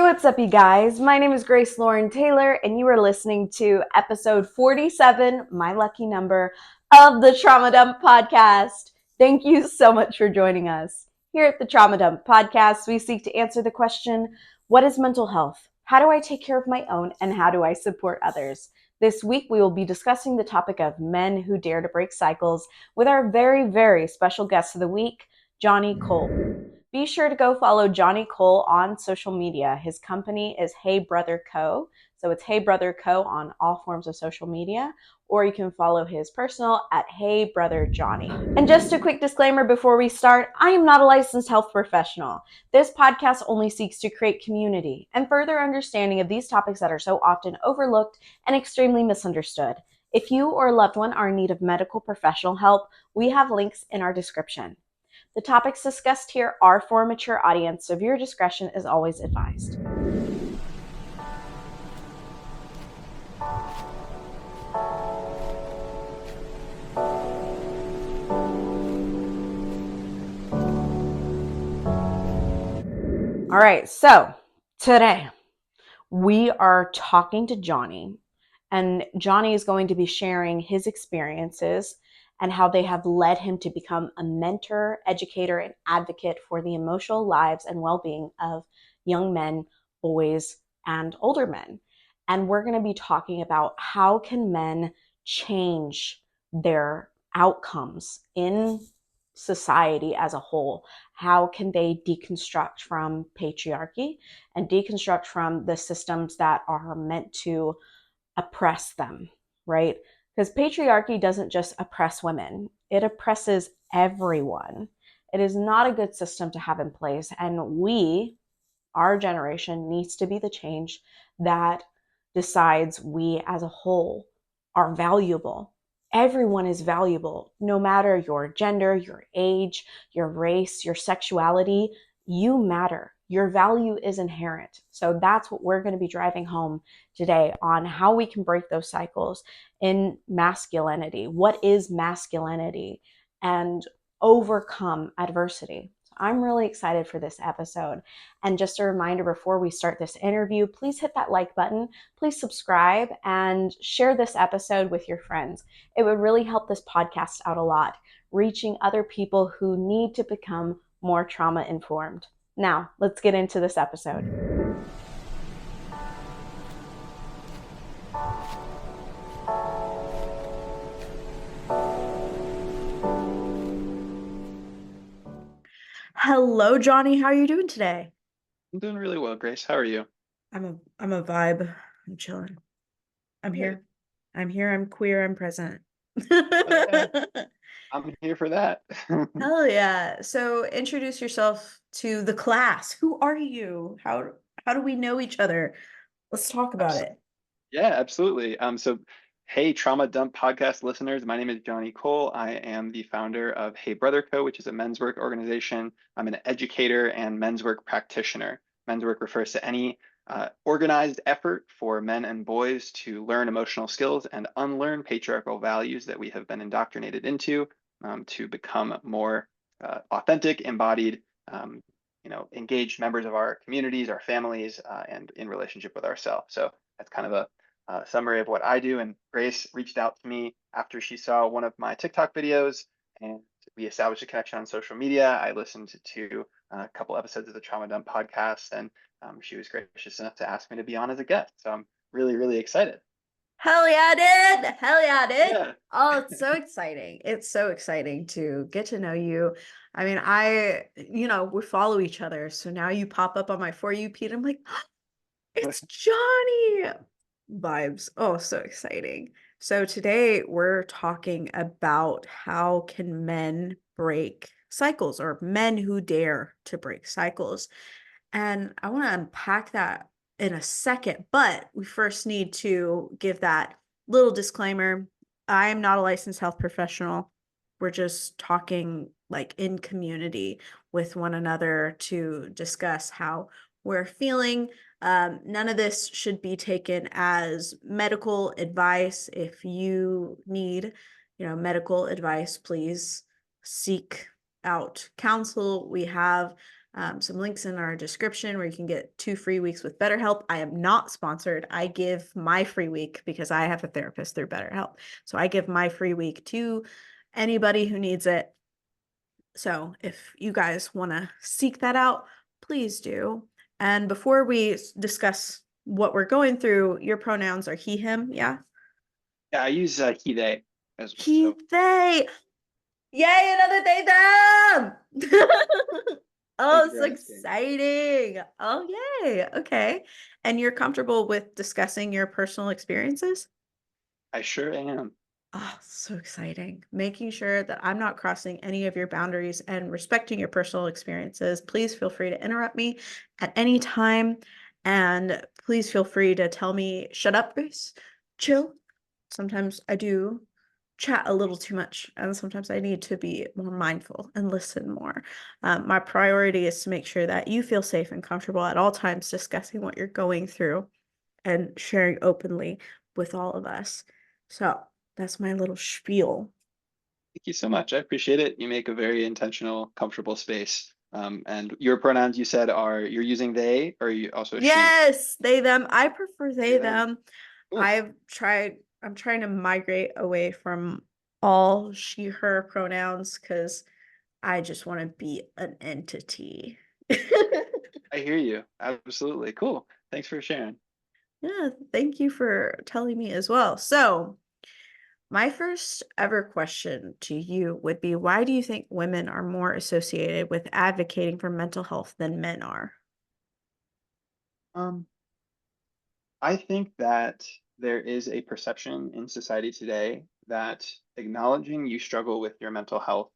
What's up, you guys? My name is Grace Lauren Taylor, and you are listening to episode 47, my lucky number, of the Trauma Dump Podcast. Thank you so much for joining us. Here at the Trauma Dump Podcast, we seek to answer the question, what is mental health? How do I take care of my own, and how do I support others? This week, we will be discussing the topic of men who dare to break cycles with our very, very special guest of the week, Johnny Cole. Be sure to go follow Johnny Cole on social media. His company is Hey Brother Co. So it's Hey Brother Co. on all forms of social media, or you can follow his personal at Hey Brother Johnny. And just a quick disclaimer before we start, I am not a licensed health professional. This podcast only seeks to create community and further understanding of these topics that are so often overlooked and extremely misunderstood. If you or a loved one are in need of medical professional help, we have links in our description. The topics discussed here are for a mature audience, so viewer discretion is always advised. All right, so today we are talking to Johnny, and Johnny is going to be sharing his experiences and how they have led him to become a mentor, educator, and advocate for the emotional lives and well-being of young men, boys, and older men. And we're going to be talking about how can men change their outcomes in society as a whole. How can they deconstruct from patriarchy and deconstruct from the systems that are meant to oppress them, right? Because patriarchy doesn't just oppress women, it oppresses everyone. It is not a good system to have in place. And we, our generation, needs to be the change that decides we as a whole are valuable. Everyone is valuable, no matter your gender, your age, your race, your sexuality. You matter. Your value is inherent. So that's what we're going to be driving home today on how we can break those cycles in masculinity. What is masculinity? And overcome adversity. So I'm really excited for this episode. And just a reminder before we start this interview, please hit that like button, please subscribe, and share this episode with your friends. It would really help this podcast out a lot, reaching other people who need to become more trauma informed. Now, let's get into this episode. Hello, Johnny. How are you doing today? I'm doing really well, Grace. How are you? I'm a vibe. I'm chilling. I'm here. Good. I'm here. I'm queer. I'm present. Yeah, I'm here for that. Hell yeah. So introduce yourself to the class. Who are you? How do we know each other? Let's talk about Abs- it. yeah, absolutely. Hey, Trauma Dump podcast listeners, my name is Johnny Cole. I am the founder of Hey Brother Co., which is a men's work organization. I'm an educator and men's work practitioner. Men's work refers to any organized effort for men and boys to learn emotional skills and unlearn patriarchal values that we have been indoctrinated into to become more authentic, embodied, engaged members of our communities, our families, and in relationship with ourselves. So that's kind of a summary of what I do. And Grace reached out to me after she saw one of my TikTok videos, and we established a connection on social media. I listened to a couple episodes of the Trauma Dump podcast, and she was gracious enough to ask me to be on as a guest. So I'm really, really excited. Hell yeah, dude. Hell yeah, dude. Yeah. Oh, it's so exciting. It's so exciting to get to know you. I mean, we follow each other. So now you pop up on my For You feed. I'm like, it's Johnny. Vibes. Oh, so exciting. So today we're talking about how can men break cycles or men who dare to break cycles. And I want to unpack that in a second, but we first need to give that little disclaimer. I am not a licensed health professional. We're just talking like in community with one another to discuss how we're feeling. None of this should be taken as medical advice. If you need, medical advice, please seek out counsel. We have Some links in our description where you can get 2 free weeks with BetterHelp. I am not sponsored. I give my free week because I have a therapist through BetterHelp. So I give my free week to anybody who needs it. So if you guys want to seek that out, please do. And before we discuss what we're going through, your pronouns are he, him, yeah? Yeah, I use he, they as well. He, So they. Yay, another they, them. thank Oh, you it's for asking. exciting. Oh, yay. Okay. And you're comfortable with discussing your personal experiences? I sure am. Oh, so exciting. Making sure that I'm not crossing any of your boundaries and respecting your personal experiences. Please feel free to interrupt me at any time. And please feel free to tell me, shut up, Grace, chill. Sometimes I do chat a little too much, and sometimes I need to be more mindful and listen more. My priority is to make sure that you feel safe and comfortable at all times discussing what you're going through and sharing openly with all of us. So that's my little spiel. Thank you so much. I appreciate it. You make a very intentional, comfortable space. And your pronouns you said are you're using they or you also she? Yes, they, them. I prefer They, they, them. them. Cool. I'm trying to migrate away from all she, her pronouns because I just want to be an entity. I hear you. Absolutely. Cool. Thanks for sharing. Yeah, thank you for telling me as well. So, my first ever question to you would be, why do you think women are more associated with advocating for mental health than men are? Um, I think that there is a perception in society today that acknowledging you struggle with your mental health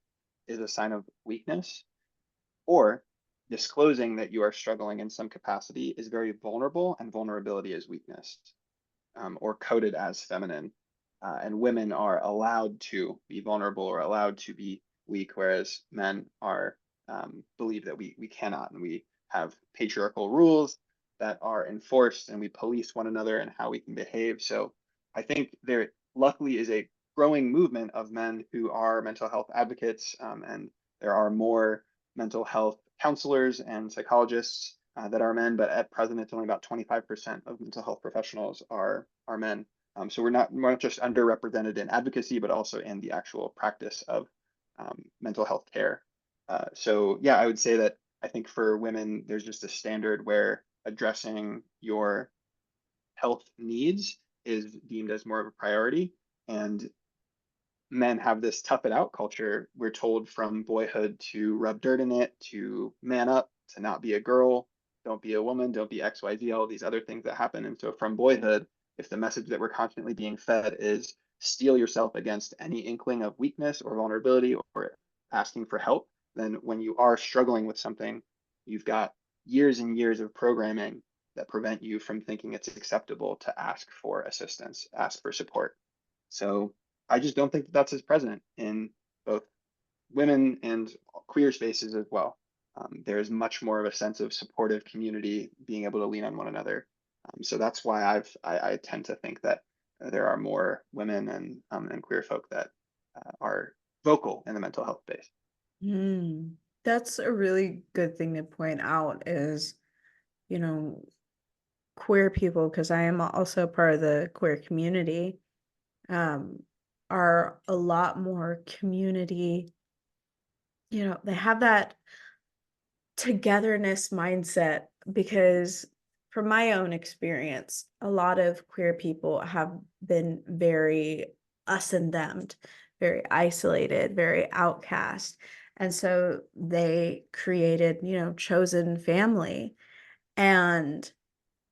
is a sign of weakness, or disclosing that you are struggling in some capacity is very vulnerable, and vulnerability is weakness, or coded as feminine. And women are allowed to be vulnerable or allowed to be weak, whereas men are believe that we cannot, and we have patriarchal rules that are enforced, and we police one another and how we can behave. So I think there luckily is a growing movement of men who are mental health advocates, and there are more mental health counselors and psychologists that are men, but at present it's only about 25% of mental health professionals are men. So we're not just underrepresented in advocacy, but also in the actual practice of mental health care. So yeah, I would say that I think for women, there's just a standard where addressing your health needs is deemed as more of a priority, and men have this tough it out culture. We're told from boyhood to rub dirt in it, to man up, to not be a girl, don't be a woman, don't be XYZ, all these other things that happen. And so from boyhood, if the message that we're constantly being fed is steel yourself against any inkling of weakness or vulnerability or asking for help, then when you are struggling with something, you've got years and years of programming that prevent you from thinking it's acceptable to ask for assistance, ask for support. So I just don't think that that's as present in both women and queer spaces as well. There is much more of a sense of supportive community, being able to lean on one another. So that's why I tend to think that there are more women and queer folk that are vocal in the mental health space. Hmm. That's a really good thing to point out is, you know, queer people, because I am also part of the queer community, um, are a lot more community, they have that togetherness mindset because from my own experience, a lot of queer people have been very us and them, very isolated, very outcast. And so they created, chosen family. And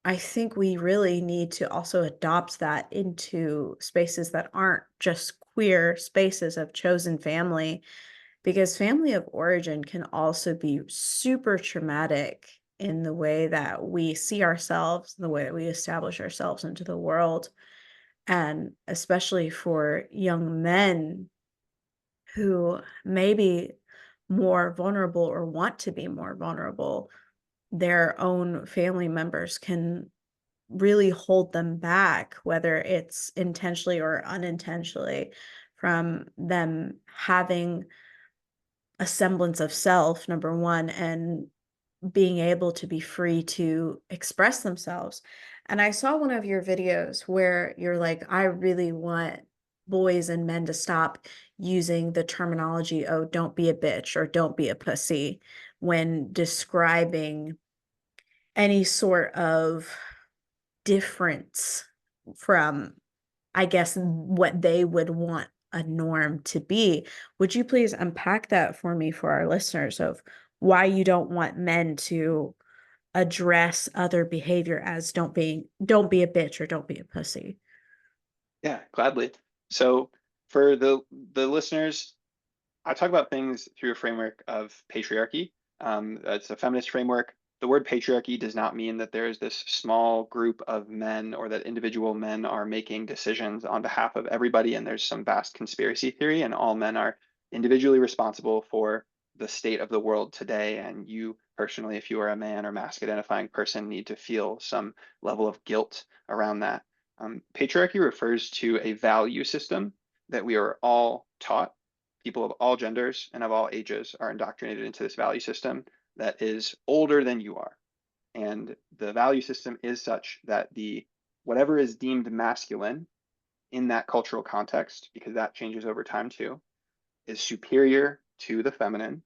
I think we really need to also adopt that into spaces that aren't just queer spaces of chosen family, because family of origin can also be super traumatic in the way that we see ourselves, the way that we establish ourselves into the world. And especially for young men who may be more vulnerable or want to be more vulnerable, their own family members can really hold them back, whether it's intentionally or unintentionally, from them having a semblance of self, number one, and being able to be free to express themselves. And I saw one of your videos where you're like, I really want boys and men to stop using the terminology, oh, don't be a bitch or don't be a pussy when describing any sort of difference from, I guess, what they would want a norm to be. Would you please unpack that for me for our listeners of why you don't want men to address other behavior as don't be a bitch or don't be a pussy? Yeah, gladly. So for the listeners, I talk about things through a framework of patriarchy. It's a feminist framework. The word patriarchy does not mean that there is this small group of men or that individual men are making decisions on behalf of everybody, and there's some vast conspiracy theory, and all men are individually responsible for the state of the world today. And you personally, if you are a man or masc identifying person, need to feel some level of guilt around that. Patriarchy refers to a value system that we are all taught. People of all genders and of all ages are indoctrinated into this value system that is older than you are. And the value system is such that the whatever is deemed masculine in that cultural context, because that changes over time too, is superior to the feminine,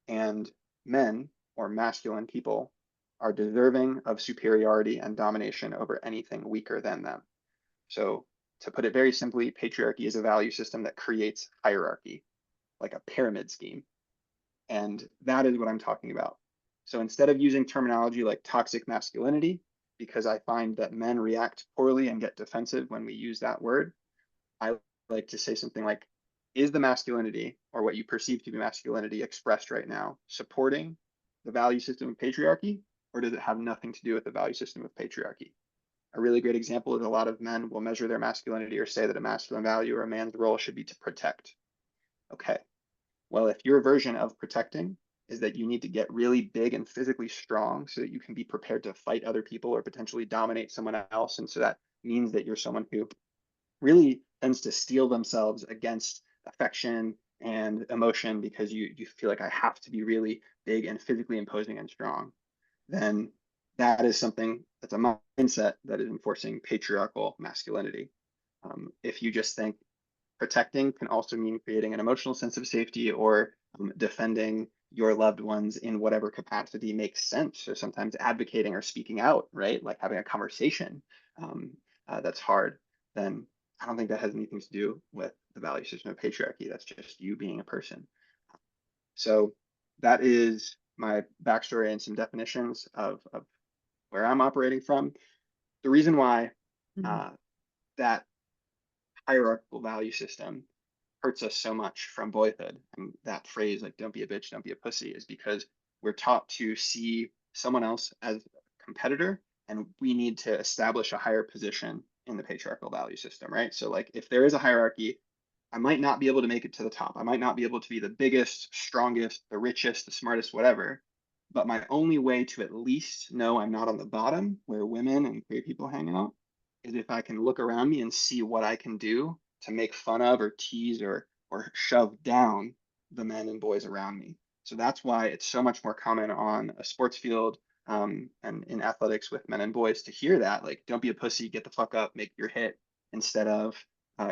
and men or masculine people are deserving of superiority and domination over anything weaker than them. So to put it very simply, patriarchy is a value system that creates hierarchy, like a pyramid scheme. And that is what I'm talking about. So instead of using terminology like toxic masculinity, because I find that men react poorly and get defensive when we use that word, I like to say something like, is the masculinity or what you perceive to be masculinity expressed right now supporting the value system of patriarchy, or does it have nothing to do with the value system of patriarchy? A really great example is a lot of men will measure their masculinity or say that a masculine value or a man's role should be to protect. Okay, well, if your version of protecting is that you need to get really big and physically strong so that you can be prepared to fight other people or potentially dominate someone else, and so that means that you're someone who really tends to steel themselves against affection and emotion because you feel like I have to be really big and physically imposing and strong, then that is something that's a mindset that is enforcing patriarchal masculinity. If you just think protecting can also mean creating an emotional sense of safety or defending your loved ones in whatever capacity makes sense, or sometimes advocating or speaking out, right? Like having a conversation um, that's hard, then I don't think that has anything to do with the value system of patriarchy. That's just you being a person. So that is my backstory and some definitions of where I'm operating from. The reason why Mhm. uh, that hierarchical value system hurts us so much from boyhood, and that phrase like don't be a bitch, don't be a pussy, is because we're taught to see someone else as a competitor, and we need to establish a higher position in the patriarchal value system, right? So like if there is a hierarchy, I might not be able to make it to the top. I might not be able to be the biggest, strongest, the richest, the smartest, whatever. But my only way to at least know I'm not on the bottom where women and queer people hang out is if I can look around me and see what I can do to make fun of or tease or shove down the men and boys around me. So that's why it's so much more common on a sports field and in athletics with men and boys to hear that, like, don't be a pussy, get the fuck up, make your hit, instead of,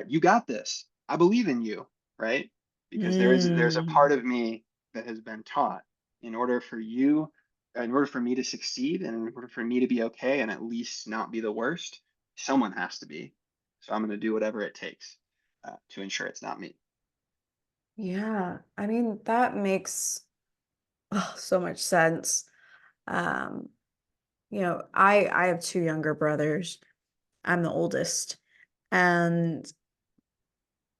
you got this, I believe in you, right? Because there's a Mm. part of me that has been taught in order for you, in order for me to succeed and in order for me to be okay and at least not be the worst, someone has to be. So I'm going to do whatever it takes to ensure it's not me. Yeah, I mean, that makes so much sense. Um, I have two younger brothers. I'm the oldest, and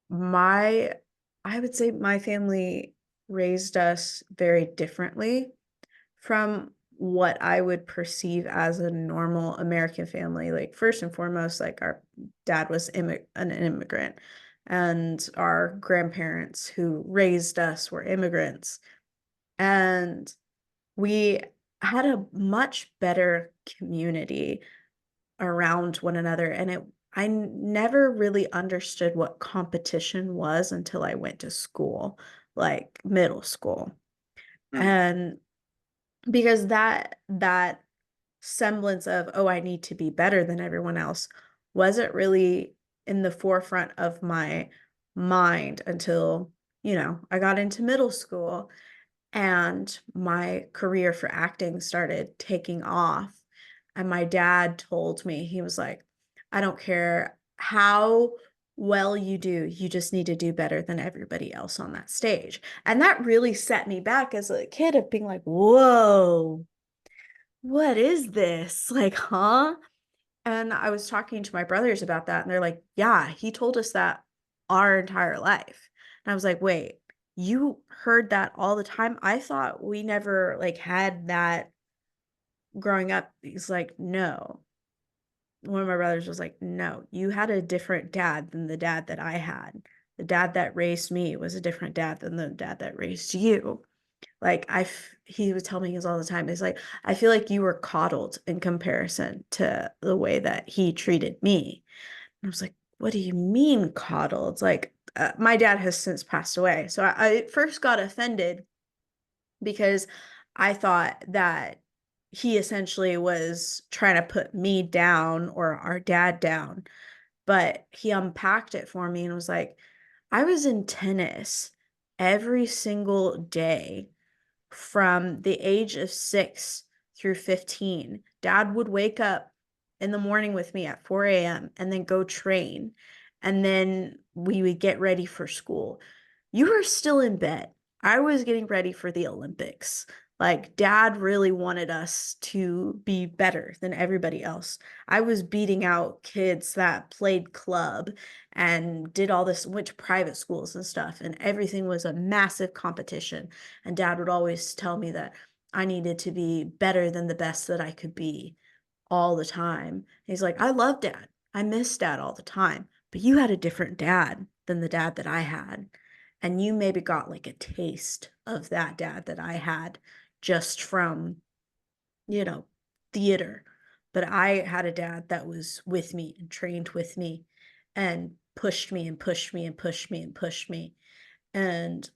my I would say my family raised us very differently from what I would perceive as a normal American family. Like first and foremost, like our dad was an immigrant, and our grandparents who raised us were immigrants, and we had a much better community around one another. And never really understood what competition was until I went to school, like middle school. Mm, And because that semblance of, oh, I need to be better than everyone else wasn't really in the forefront of my mind until, I got into middle school and my career for acting started taking off. And my dad told me, he was like, I don't care how well you do, you just need to do better than everybody else on that stage. And that really set me back as a kid of being like, whoa, what is this? Like, huh? And I was talking to my brothers about that, and they're like, yeah, he told us that our entire life. And I was like, wait, you heard that all the time? I thought we never like had that growing up. He's like, no. One of my brothers was like, no, you had a different dad than the dad that I had. The dad that raised me was a different dad than the dad that raised you. Like he would tell me this all the time. He's like, I feel like you were coddled in comparison to the way that he treated me. And I was like, what do you mean coddled? Like, my dad has since passed away. So I first got offended because I thought that he essentially was trying to put me down or our dad down. But he unpacked it for me and was like, I was in tennis every single day from the age of 6 through 15. Dad would wake up in the morning with me at 4 a.m. and then go train. And then we would get ready for school. You were still in bed. I was getting ready for the Olympics. Like, dad really wanted us to be better than everybody else. I was beating out kids that played club and did all this, went to private schools and stuff, and everything was a massive competition. And dad would always tell me that I needed to be better than the best that I could be all the time. He's like, I love dad. I miss dad all the time. But you had a different dad than the dad that I had. And you maybe got like a taste of that dad that I had just from, you know, theater. But I had a dad that was with me and trained with me and pushed me and pushed me and pushed me and pushed me. And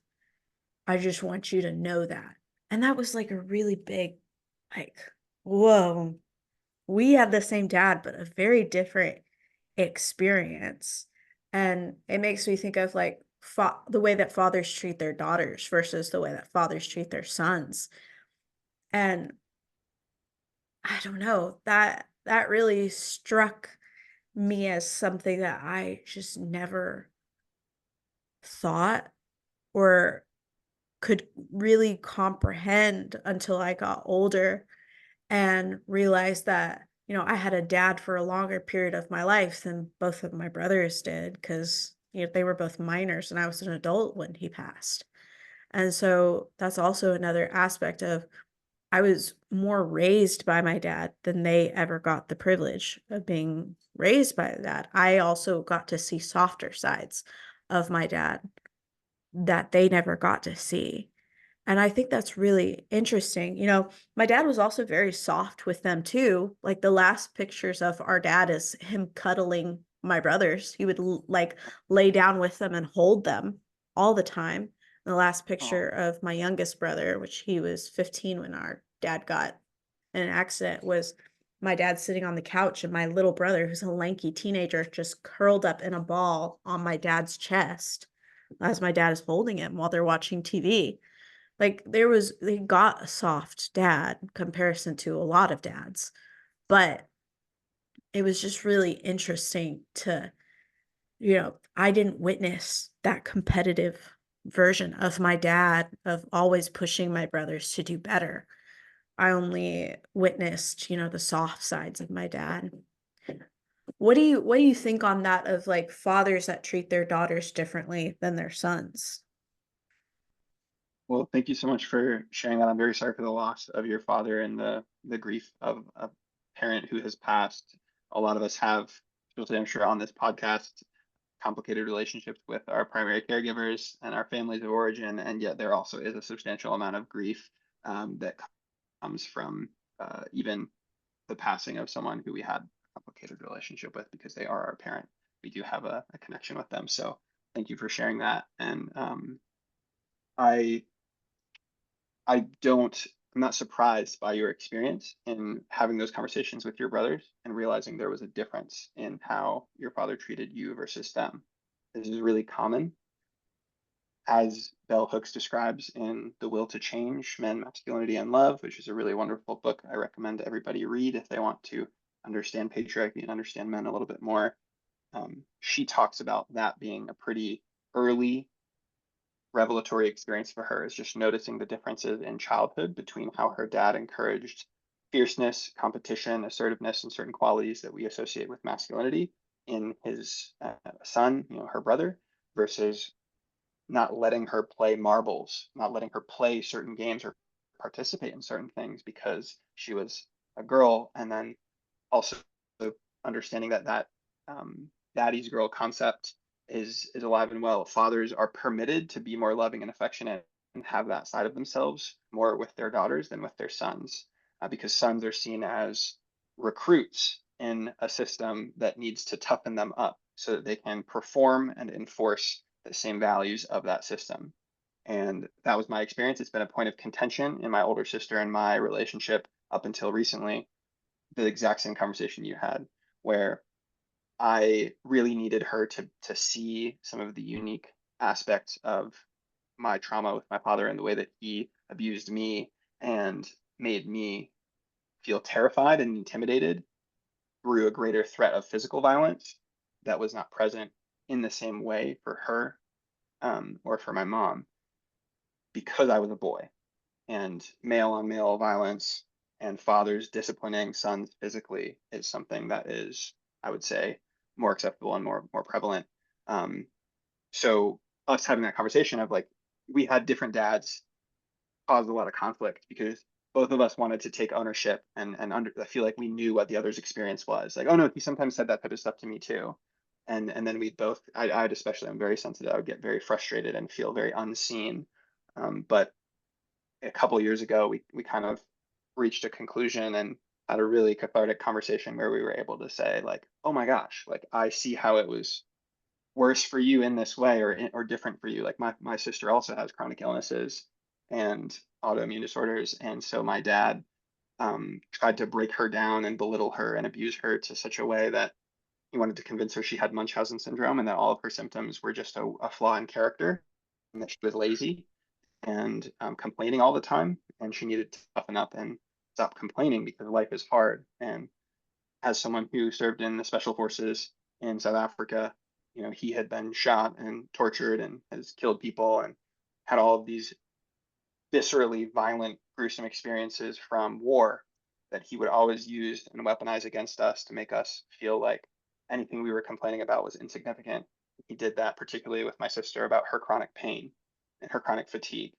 I just want you to know that. And that was like a really big, like, whoa, we have the same dad, but a very different experience. And it makes me think of like the way that fathers treat their daughters versus the way that fathers treat their sons. And I don't know, that really struck me as something that I just never thought or could really comprehend until I got older and realized that, I had a dad for a longer period of my life than both of my brothers did because, they were both minors and I was an adult when he passed. And so that's also another aspect of I was more raised by my dad than they ever got the privilege of being raised by that. I also got to see softer sides of my dad that they never got to see. And I think that's really interesting. My dad was also very soft with them too. Like the last pictures of our dad is him cuddling my brothers. He would like lay down with them and hold them all the time. The last Oh, picture of my youngest brother, which he was 15 when our dad got in an accident, was my dad sitting on the couch and my little brother, who's a lanky teenager, just curled up in a ball on my dad's chest as my dad is holding him while they're watching TV. Like they got a soft dad in comparison to a lot of dads, but it was just really interesting to, I didn't witness that competitive version of my dad of always pushing my brothers to do better. I only witnessed, the soft sides of my dad. What do you think on that of like fathers that treat their daughters differently than their sons? well, thank you so much for sharing that. I'm very sorry for the loss of your father and the grief of a parent who has passed. A lot of us have, especially I'm sure on this podcast, complicated relationships with our primary caregivers and our families of origin, and yet there also is a substantial amount of grief that comes from even the passing of someone who we had a complicated relationship with because they are our parent. We do have a connection with them. So thank you for sharing that. And I I don't I'm not surprised by your experience in having those conversations with your brothers and realizing there was a difference in how your father treated you versus them. This is really common, as Bell Hooks describes in The Will to Change: Men, Masculinity, and Love, which is a really wonderful book I recommend everybody read if they want to understand patriarchy and understand men a little bit more. She talks about that being a pretty early revelatory experience for her, is just noticing the differences in childhood between how her dad encouraged fierceness, competition, assertiveness, and certain qualities that we associate with masculinity in his son, her brother, versus not letting her play marbles, not letting her play certain games or participate in certain things because she was a girl, and then also understanding that daddy's girl concept is alive and well. Fathers are permitted to be more loving and affectionate and have that side of themselves more with their daughters than with their sons, because sons are seen as recruits in a system that needs to toughen them up so that they can perform and enforce the same values of that system. And that was my experience. It's been a point of contention in my older sister and my relationship up until recently, the exact same conversation you had, where I really needed her to see some of the unique aspects of my trauma with my father and the way that he abused me and made me feel terrified and intimidated through a greater threat of physical violence that was not present in the same way for her, or for my mom, because I was a boy. And male on male violence and fathers disciplining sons physically is something that is, I would say, more acceptable and more prevalent. Um, so us having that conversation of like, we had different dads caused a lot of conflict because both of us wanted to take ownership and I feel like we knew what the other's experience was. Like, oh no, he sometimes said that type of stuff to me too. And then we both, I'd especially, I'm very sensitive. I would get very frustrated and feel very unseen. But a couple of years ago, we kind of reached a conclusion and had a really cathartic conversation where we were able to say like, oh my gosh, like I see how it was worse for you in this way, or different for you. Like my sister also has chronic illnesses and autoimmune disorders, and so my dad tried to break her down and belittle her and abuse her to such a way that he wanted to convince her she had Munchausen syndrome and that all of her symptoms were just a flaw in character and that she was lazy and complaining all the time, and she needed to toughen up and stop complaining because life is hard. And as someone who served in the special forces in South Africa, he had been shot and tortured and has killed people and had all of these viscerally violent, gruesome experiences from war that he would always use and weaponize against us to make us feel like anything we were complaining about was insignificant. He did that particularly with my sister about her chronic pain and her chronic fatigue.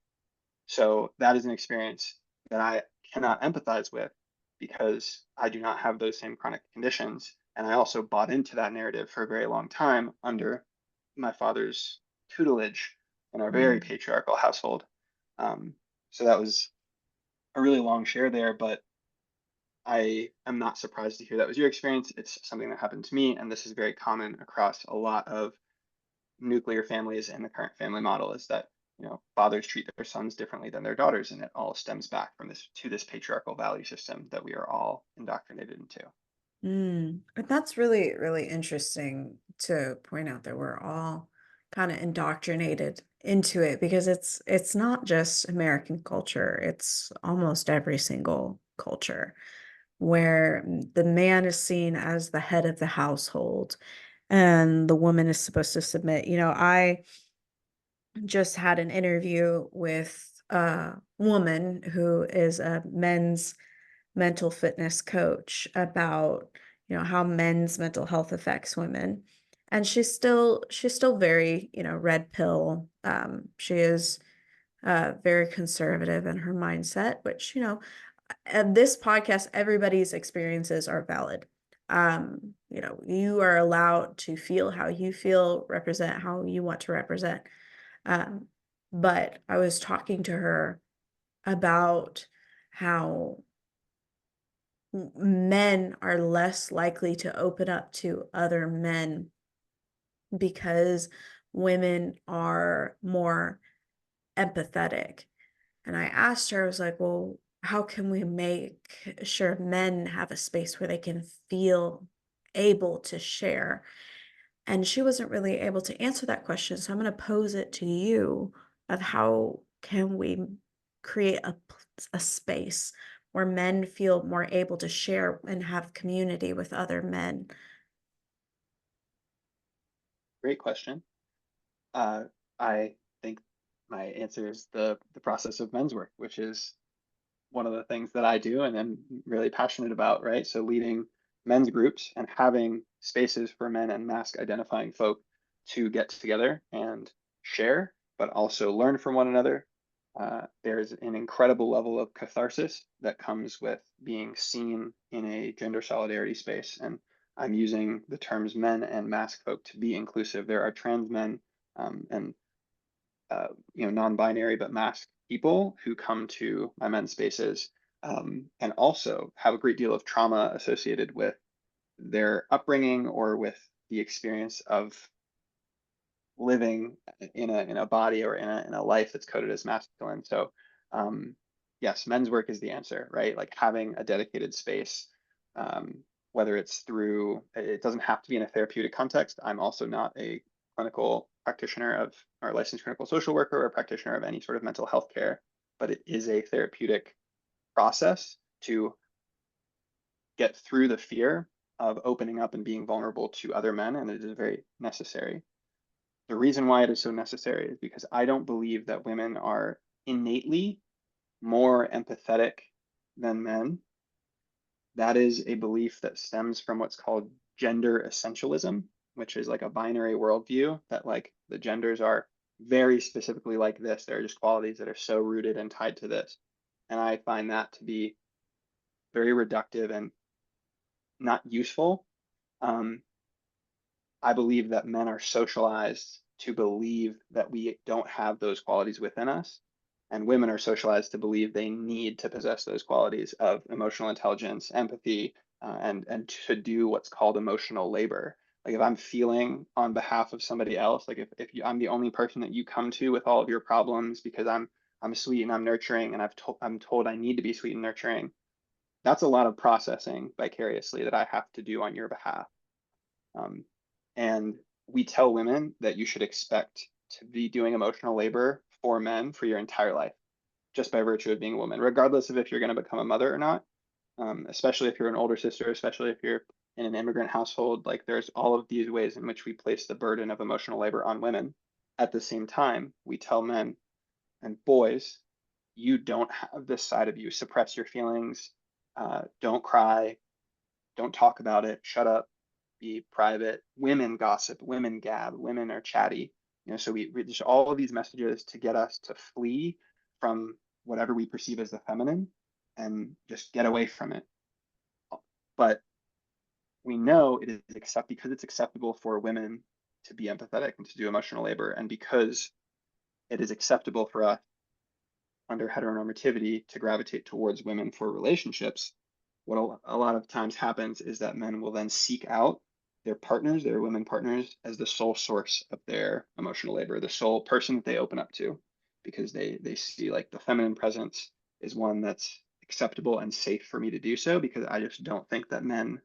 So that is an experience that I cannot empathize with because I do not have those same chronic conditions. And I also bought into that narrative for a very long time under my father's tutelage in a very Mm. patriarchal household. Um, so that was a really long share there, but I am not surprised to hear that was your experience. It's something that happened to me, and this is very common across a lot of nuclear families and the current family model, is that fathers treat their sons differently than their daughters, and it all stems back from this patriarchal value system that we are all indoctrinated into. But that's really, really interesting to point out that we're all kind of indoctrinated into it because it's not just American culture, it's almost every single culture where the man is seen as the head of the household and the woman is supposed to submit. I just had an interview with a woman who is a men's mental fitness coach about how men's mental health affects women, and she's still very red pill. She is very conservative in her mindset, which at this podcast everybody's experiences are valid. You are allowed to feel how you feel, represent how you want to represent. um, but I was talking to her about how men are less likely to open up to other men because women are more empathetic. And I asked her, I was like, well, how can we make sure men have a space where they can feel able to share? And she wasn't really able to answer that question. So I'm going to pose it to you of how can we create a space where men feel more able to share and have community with other men. Great question. Uh, I think my answer is the process of men's work, which is one of the things that I do and am really passionate about, right? So leading men's groups and having spaces for men and mask identifying folk to get together and share, but also learn from one another. There's an incredible level of catharsis that comes with being seen in a gender solidarity space. And I'm using the terms men and mask folk to be inclusive. There are trans men and non-binary but masked people who come to my men's spaces and also have a great deal of trauma associated with their upbringing or with the experience of living in a body or in a life that's coded as masculine. So yes, men's work is the answer, right? Like having a dedicated space, um, whether it's through, it doesn't have to be in a therapeutic context. I'm also not a clinical practitioner of or licensed clinical social worker or a practitioner of any sort of mental health care, but it is a therapeutic process to get through the fear of opening up and being vulnerable to other men, and it is very necessary. The reason why it is so necessary is because I don't believe that women are innately more empathetic than men. That is a belief that stems from what's called gender essentialism, which is like a binary worldview that like the genders are very specifically like this. There are just qualities that are so rooted and tied to this. And I find that to be very reductive and not useful. Um, I believe that men are socialized to believe that we don't have those qualities within us, and women are socialized to believe they need to possess those qualities of emotional intelligence, empathy, and to do what's called emotional labor. Like if I'm feeling on behalf of somebody else, like if I'm the only person that you come to with all of your problems because I'm sweet and I'm nurturing and I'm told I need to be sweet and nurturing, that's a lot of processing vicariously that I have to do on your behalf. Um, and we tell women that you should expect to be doing emotional labor for men for your entire life, just by virtue of being a woman, regardless of if you're going to become a mother or not. Especially if you're an older sister, especially if you're in an immigrant household, like there's all of these ways in which we place the burden of emotional labor on women. At the same time, we tell men and boys, you don't have this side of you. Suppress your feelings. Don't cry. Don't talk about it. Shut up. Be private. Women gossip. Women gab. Women are chatty. So we just all of these messages to get us to flee from whatever we perceive as the feminine and just get away from it. But we know it is because it's acceptable for women to be empathetic and to do emotional labor, and because it is acceptable for us under heteronormativity to gravitate towards women for relationships, what a lot of times happens is that men will then seek out their partners, their women partners, as the sole source of their emotional labor, the sole person that they open up to, because they see like the feminine presence is one that's acceptable and safe for me to do so, because I just don't think that men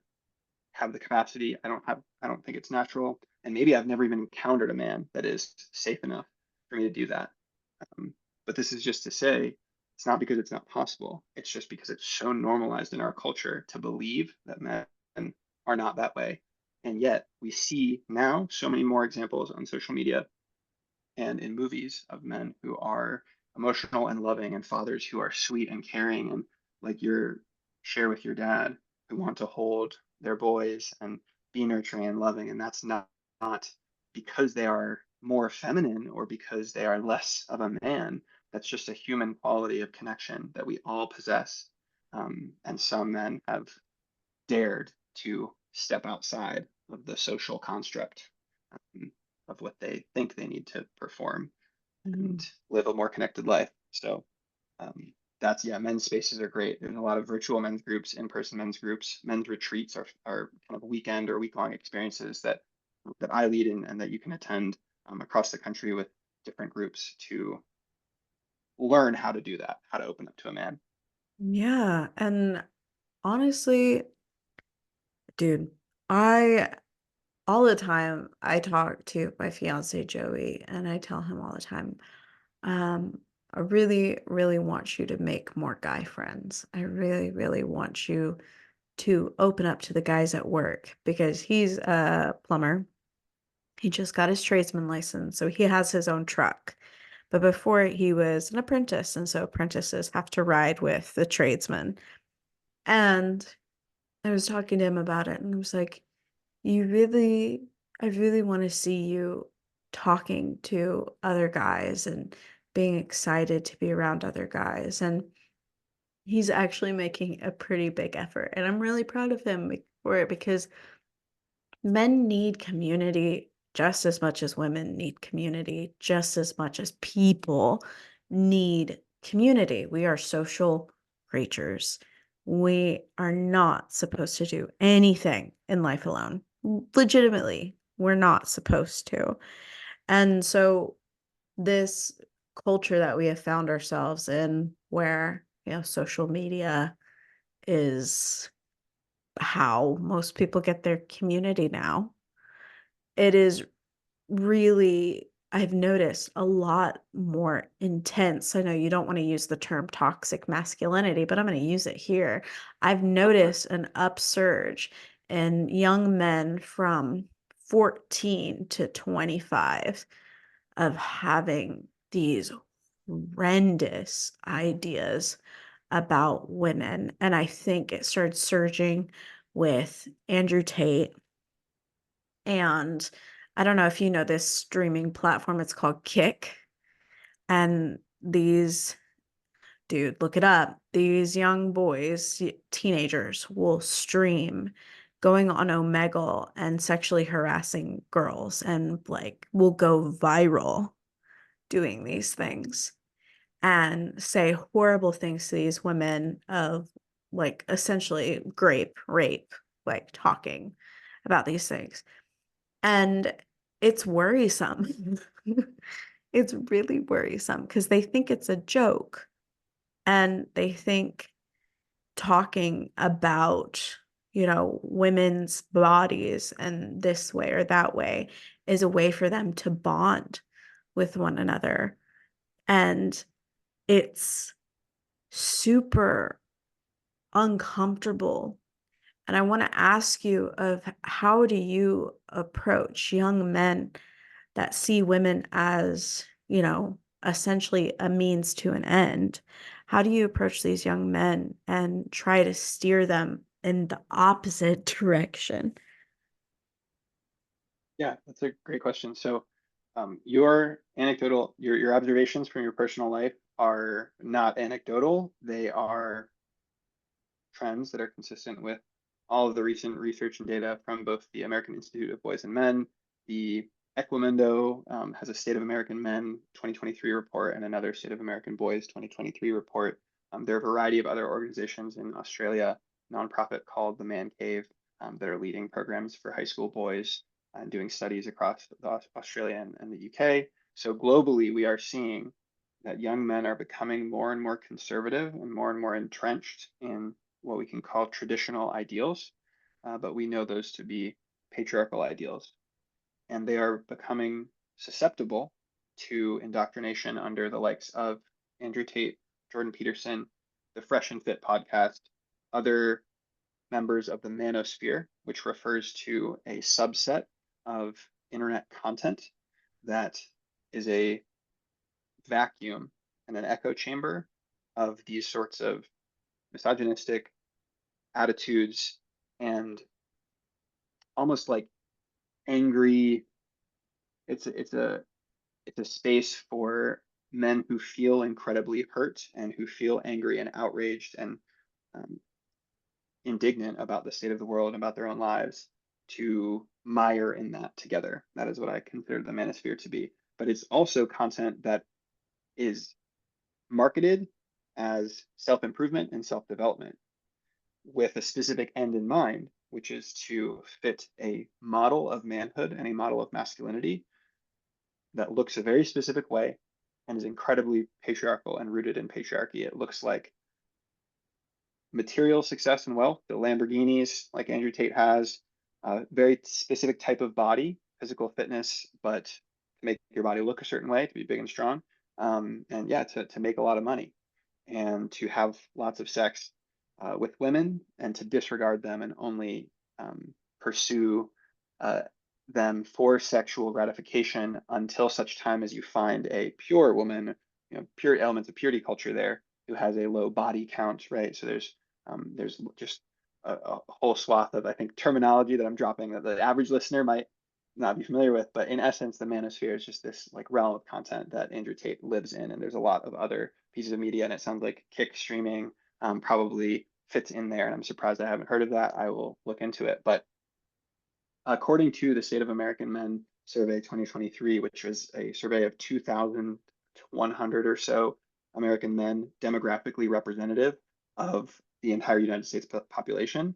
have the capacity. I don't think it's natural. And maybe I've never even encountered a man that is safe enough for me to do that. Um, but this is just to say, it's not because it's not possible. It's just because it's so normalized in our culture to believe that men are not that way. And yet we see now so many more examples on social media and in movies of men who are emotional and loving and fathers who are sweet and caring and like your share with your dad who want to hold their boys and be nurturing and loving. And that's not because they are more feminine or because they are less of a man. That's just a human quality of connection that we all possess. And some men have dared to step outside of the social construct of what they think they need to perform and live a more connected life. So um, that's yeah, men's spaces are great. There's a lot of virtual men's groups, in-person men's groups. Men's retreats are kind of weekend or week-long experiences that I lead in and that you can attend across the country with different groups to learn how to do that, how to open up to a man. Yeah, and honestly, dude, I all the time I talk to my fiance Joey and I tell him all the time, I really, really want you to make more guy friends. I really, really want you to open up to the guys at work because he's a plumber. He just got his tradesman license, so he has his own truck. But before he was an apprentice, and so apprentices have to ride with the tradesman. And I was talking to him about it, and I was like, you really, I really want to see you talking to other guys and being excited to be around other guys. And he's actually making a pretty big effort. And I'm really proud of him for it because men need community just as much as women need community, just as much as people need community. We are social creatures. We are not supposed to do anything in life alone. Legitimately, we're not supposed to. And so, this culture that we have found ourselves in, where, social media is how most people get their community now, it is really, I've noticed, a lot more intense. I know you don't wanna use the term toxic masculinity, but I'm gonna use it here. I've Go for it. noticed an upsurge in young men from 14 to 25 of having these horrendous ideas about women, and I think it started surging with Andrew Tate, and I don't know if you know this streaming platform, it's called Kick, and these dude, look it up. These young boys, teenagers will stream going on Omegle and sexually harassing girls and, like, will go viral doing these things and say horrible things to these women of, like, essentially rape, like, talking about these things. And it's worrisome. It's really worrisome because they think it's a joke and they think talking about, women's bodies and this way or that way is a way for them to bond with one another. And it's super uncomfortable. And I want to ask you of how do you approach young men that see women as, essentially a means to an end? How do you approach these young men and try to steer them in the opposite direction? Yeah, that's a great question. So, your anecdotal, your observations from your personal life are not anecdotal. They are trends that are consistent with all of the recent research and data from both the American Institute of Boys and Men, the Equimundo has a State of American Men 2023 report and another State of American Boys 2023 report. There are a variety of other organizations in Australia, nonprofit called the Man Cave, that are leading programs for high school boys and doing studies across Australia and the UK. So globally, we are seeing that young men are becoming more and more conservative and more entrenched in what we can call traditional ideals, but we know those to be patriarchal ideals. And they are becoming susceptible to indoctrination under the likes of Andrew Tate, Jordan Peterson, the Fresh and Fit podcast, other members of the manosphere, which refers to a subset of internet content that is a vacuum and an echo chamber of these sorts of misogynistic attitudes and almost like angry. It's a, it's a it's a space for men who feel incredibly hurt and who feel angry and outraged and um, indignant about the state of the world and about their own lives to mire in that together. That is what I consider the manosphere to be. But it's also content that is marketed as self-improvement and self-development with a specific end in mind, which is to fit a model of manhood and a model of masculinity that looks a very specific way and is incredibly patriarchal and rooted in patriarchy. It looks like material success and wealth, the Lamborghinis like Andrew Tate has, very specific type of body, physical fitness, but to make your body look a certain way, to be big and strong, and yeah, to make a lot of money and to have lots of sex with women and to disregard them and only pursue uh, them for sexual gratification until such time as you find a pure woman, pure elements of purity culture there who has a low body count, right? So there's just a whole swath of, I think, terminology that I'm dropping that the average listener might not be familiar with, but in essence, the manosphere is just this like realm of content that Andrew Tate lives in, and there's a lot of other pieces of media, and it sounds like Kick streaming probably fits in there, and I'm surprised I haven't heard of that. I will look into it. But according to the State of American Men Survey 2023, which was a survey of 2,100 or so American men, demographically representative of the entire United States population,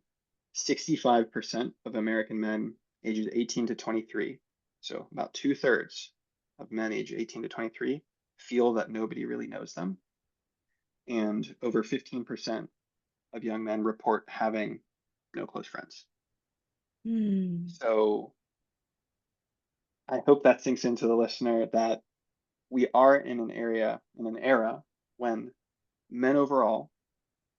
65% of American men ages 18 to 23, so about 2/3 of men age 18 to 23, feel that nobody really knows them. And over 15% of young men report having no close friends. Hmm. So I hope that sinks into the listener that we are in an era when men overall,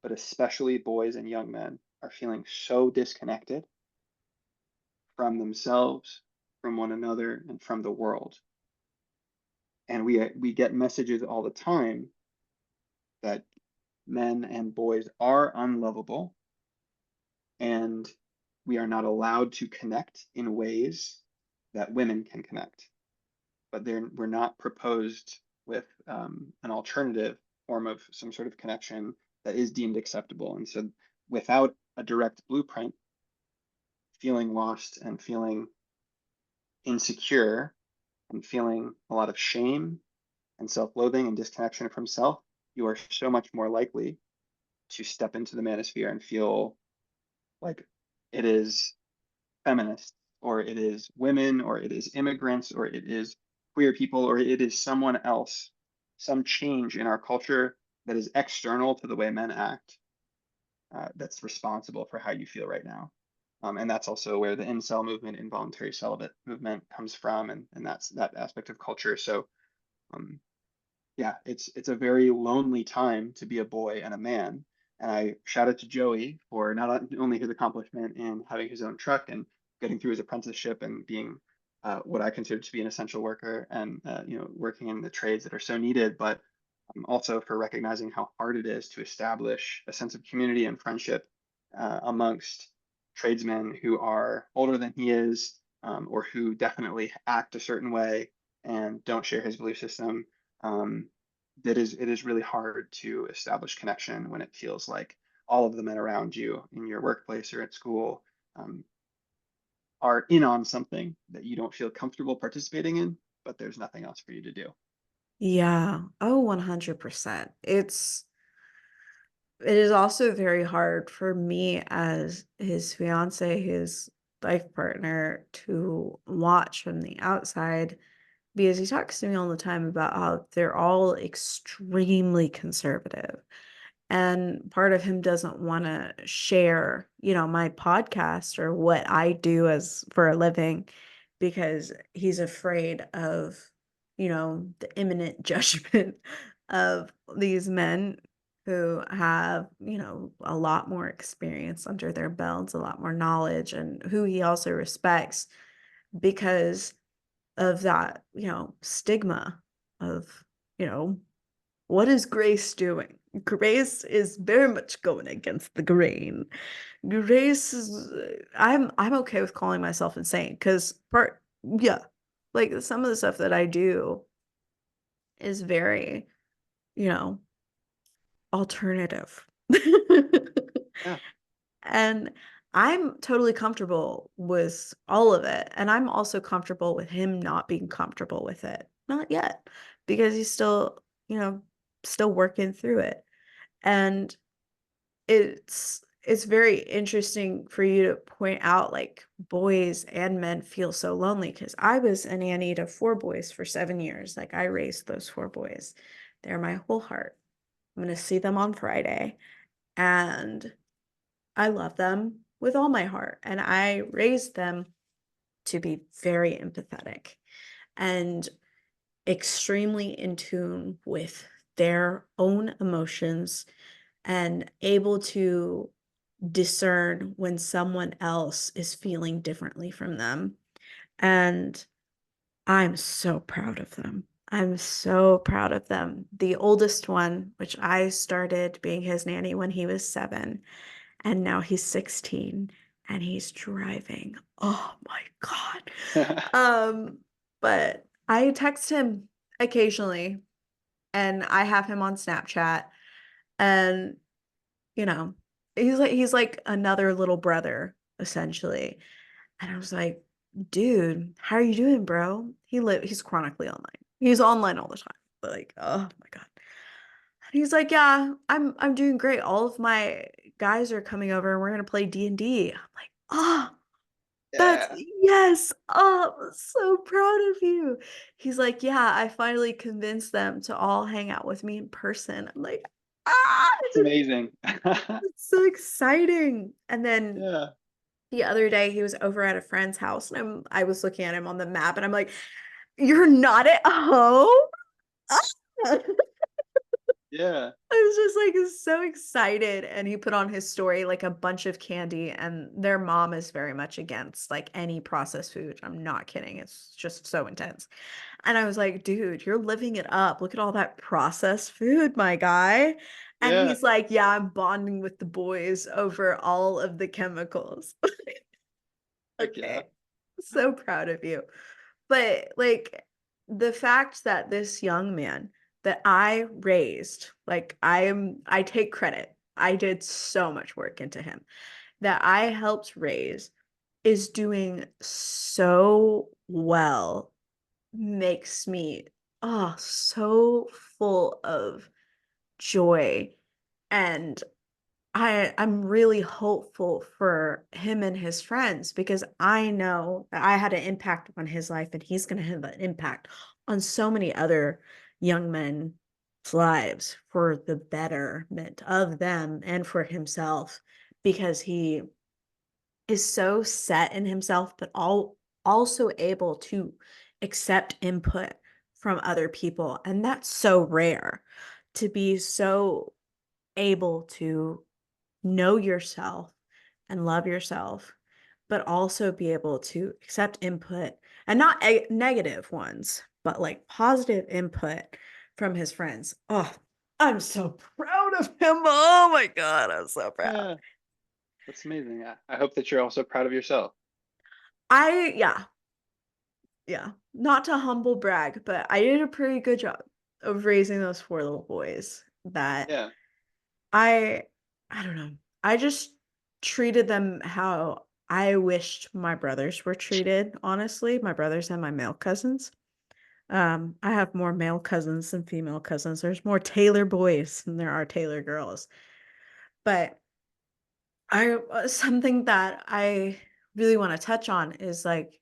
but especially boys and young men, are feeling so disconnected from themselves, from one another, and from the world. And we get messages all the time that men and boys are unlovable and we are not allowed to connect in ways that women can connect. But we're not proposed with an alternative form of some sort of connection that is deemed acceptable. And so without a direct blueprint, feeling lost and feeling insecure and feeling a lot of shame and self-loathing and disconnection from self, you are so much more likely to step into the manosphere and feel like it is feminists, or it is women, or it is immigrants, or it is queer people, or it is someone else, some change in our culture that is external to the way men act, that's responsible for how you feel right now. And that's also where the incel movement, involuntary celibate movement, comes from, and that's that aspect of culture. So um, yeah, it's a very lonely time to be a boy and a man. And I shout out to Joey for not only his accomplishment in having his own truck and getting through his apprenticeship and being what I consider to be an essential worker and working in the trades that are so needed, but also for recognizing how hard it is to establish a sense of community and friendship amongst tradesmen who are older than he is, or who definitely act a certain way and don't share his belief system. Um, it is really hard to establish connection when it feels like all of the men around you in your workplace or at school um, are in on something that you don't feel comfortable participating in, but there's nothing else for you to do. Yeah. Oh, 100%. It is also very hard for me as his fiance, his life partner, to watch from the outside because he talks to me all the time about how they're all extremely conservative. And part of him doesn't want to share, my podcast or what I do as for a living because he's afraid of, the imminent judgment of these men who have, a lot more experience under their belts, a lot more knowledge, and who he also respects because of that, stigma of, you know, what is Grace doing? Grace is very much going against the grain. Grace is I'm okay with calling myself insane because yeah, like some of the stuff that I do is very, you know, alternative. Yeah. And I'm totally comfortable with all of it. And I'm also comfortable with him not being comfortable with it. Not yet, because he's still, still working through it. And it's very interesting for you to point out like boys and men feel so lonely because I was a nanny to four boys for 7 years. Like I raised those four boys. They're my whole heart. I'm gonna see them on Friday. and I love them with all my heart. And I raised them to be very empathetic and extremely in tune with their own emotions and able to discern when someone else is feeling differently from them. And I'm so proud of them. I'm so proud of them. The oldest one, which I started being his nanny when he was 7, and now he's 16 and he's driving. Oh my God. Um, but I text him occasionally and I have him on Snapchat, and you know, he's like another little brother essentially. And I was like, dude, how are you doing, bro? He's chronically online. He's online all the time. But like, oh my God. And he's like, yeah, I'm doing great. All of my guys are coming over and we're gonna play D&D. I'm like, oh, that's Yeah, yes. Oh, I'm so proud of you. He's like, yeah, I finally convinced them to all hang out with me in person. I'm like, ah, it's amazing. it's so exciting. And then Yeah, the other day he was over at a friend's house and I was looking at him on the map and I'm like, "You're not at home?" Ah! yeah, I was just like so excited, and he put on his story like a bunch of candy, and their mom is very much against like any processed food. I'm not kidding. It's just so intense. And I was like, "Dude, you're living it up. Look at all that processed food, my guy." And yeah. he's like, "Yeah, I'm bonding with the boys over all of the chemicals." Heck yeah. Okay. So proud of you. But like the fact that this young man that I raised, like I take credit. I did so much work into him that I helped raise is doing so well makes me so full of joy, and I'm really hopeful for him and his friends because I know that I had an impact on his life and he's going to have an impact on so many other young men's lives for the betterment of them and for himself, because he is so set in himself but also able to accept input from other people, and that's so rare to be so able to know yourself and love yourself, but also be able to accept input, and not negative ones, but like positive input from his friends. Oh, I'm so proud of him. Oh my God, I'm so proud. Yeah, that's amazing. I hope that you're also proud of yourself. Yeah, yeah. Not to humble brag, but I did a pretty good job of raising those 4 little boys that Yeah. I I don't know. I just treated them how I wished my brothers were treated, honestly, my brothers and my male cousins. I have more male cousins than female cousins. There's more Taylor boys than there are Taylor girls. But something that I really want to touch on is like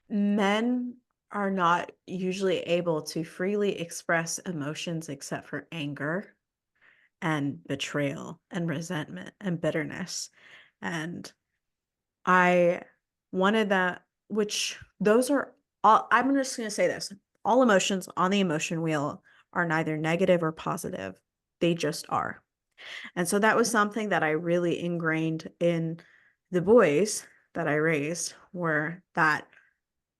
men are not usually able to freely express emotions except for anger and betrayal and resentment and bitterness. And I wanted that, which those are all, I'm just going to say this, all emotions on the emotion wheel are neither negative or positive. They just are. And so that was Mhm. something that I really ingrained in the boys that I raised, were that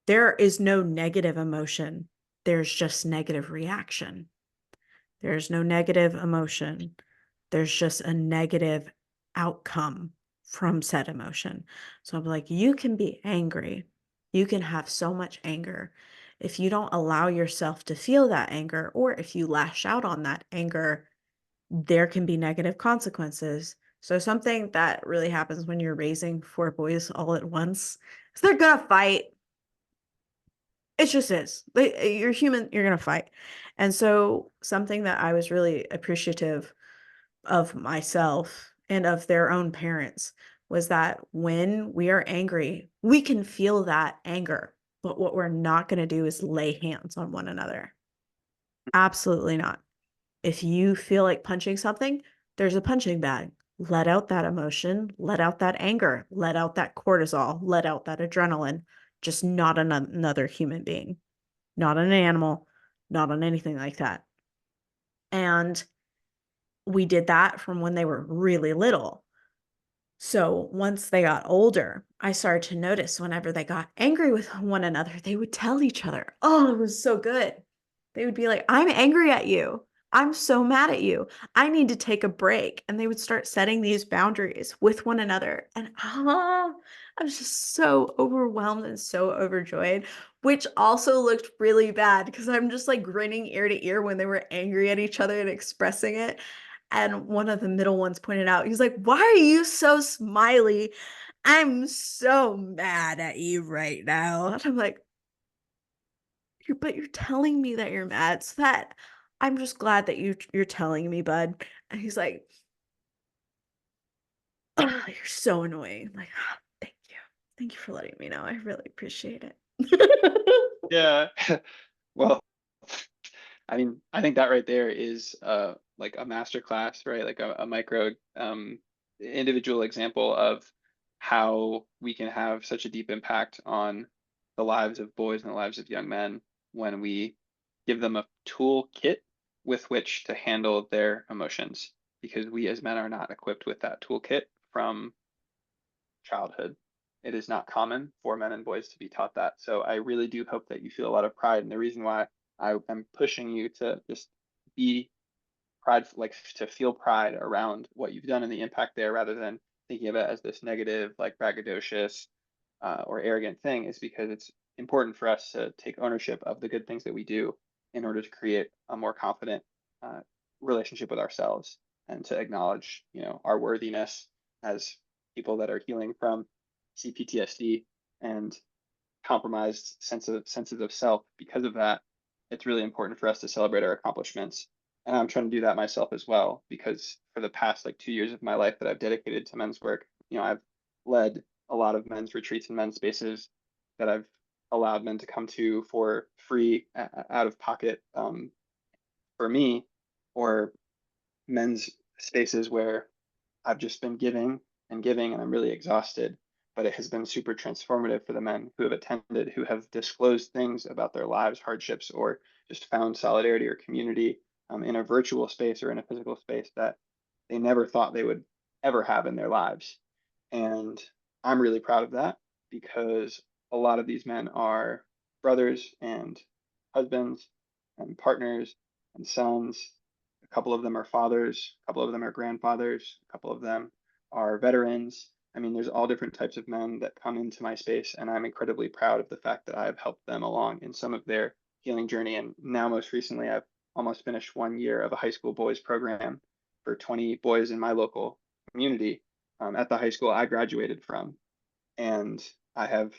there is no negative emotion. There's just negative reaction. There's no negative emotion. There's just a negative outcome from said emotion. So I'm like, you can be angry. You can have so much anger. If you don't allow yourself to feel that anger, or if you lash out on that anger, there can be negative consequences. So something that really happens when you're raising 4 boys all at once is they're gonna fight. It just is. You're human, you're gonna fight. And so something that I was really appreciative of myself and of their own parents was that when we are angry, we can feel that anger. But what we're not going to do is lay hands on one another. Absolutely not. If you feel like punching something, There's a punching bag. Let out that emotion, let out that anger, let out that cortisol, let out that adrenaline. Just not on another human being, not on an animal, not on anything like that. And we did that from when they were really little. So once they got older, I started to notice whenever they got angry with one another, they would tell each other, oh, it was so good. They would be like, I'm angry at you. I'm so mad at you. I need to take a break. And they would start setting these boundaries with one another. And I was just so overwhelmed and so overjoyed, which also looked really bad because I'm just like grinning ear to ear when they were angry at each other and expressing it. And one of the middle ones pointed out, he's like, why are you so smiley? I'm so mad at you right now. And I'm like, but you're telling me that you're mad. So that I'm just glad that you're telling me, bud. And he's like, oh, you're so annoying. I'm like, oh, thank you. Thank you for letting me know. I really appreciate it. Yeah. Well, I mean, I think that right there is like a master class, right? Like a micro individual example of how we can have such a deep impact on the lives of boys and the lives of young men when we give them a toolkit with which to handle their emotions, because we as men are not equipped with that toolkit from childhood. It is not common for men and boys to be taught that. So I really do hope that you feel a lot of pride. And the reason why I am pushing you to just be pride, like to feel pride around what you've done and the impact there, rather than thinking of it as this negative, like braggadocious or arrogant thing, is because it's important for us to take ownership of the good things that we do in order to create a more confident uh, relationship with ourselves, and to acknowledge, our worthiness as people that are healing from CPTSD and compromised senses of self. Because of that, it's really important for us to celebrate our accomplishments. And I'm trying to do that myself as well, because for the past like 2 years of my life that I've dedicated to men's work, I've led a lot of men's retreats and men's spaces that I've allowed men to come to for free, out of pocket, for me, or men's spaces where I've just been giving and giving, and I'm really exhausted. But it has been super transformative for the men who have attended, who have disclosed things about their lives, hardships, or just found solidarity or community, in a virtual space or in a physical space that they never thought they would ever have in their lives. And I'm really proud of that, because a lot of these men are brothers and husbands and partners and sons. A couple of them are fathers, a couple of them are grandfathers, a couple of them are veterans. I mean, there's all different types of men that come into my space, and I'm incredibly proud of the fact that I have helped them along in some of their healing journey. And now, most recently, I've almost finished 1 year of a high school boys program for 20 boys in my local community, at the high school I graduated from. And I have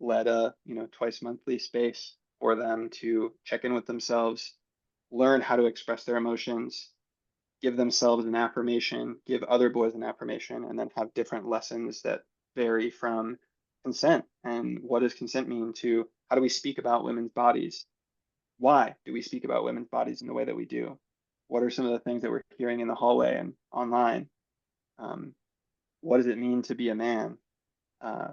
led a, twice monthly space for them to check in with themselves, learn how to express their emotions, give themselves an affirmation, give other boys an affirmation, and then have different lessons that vary from consent. And what does consent mean to how do we speak about women's bodies? Why do we speak about women's bodies in the way that we do? What are some of the things that we're hearing in the hallway and online? Um, what does it mean to be a man? Uh,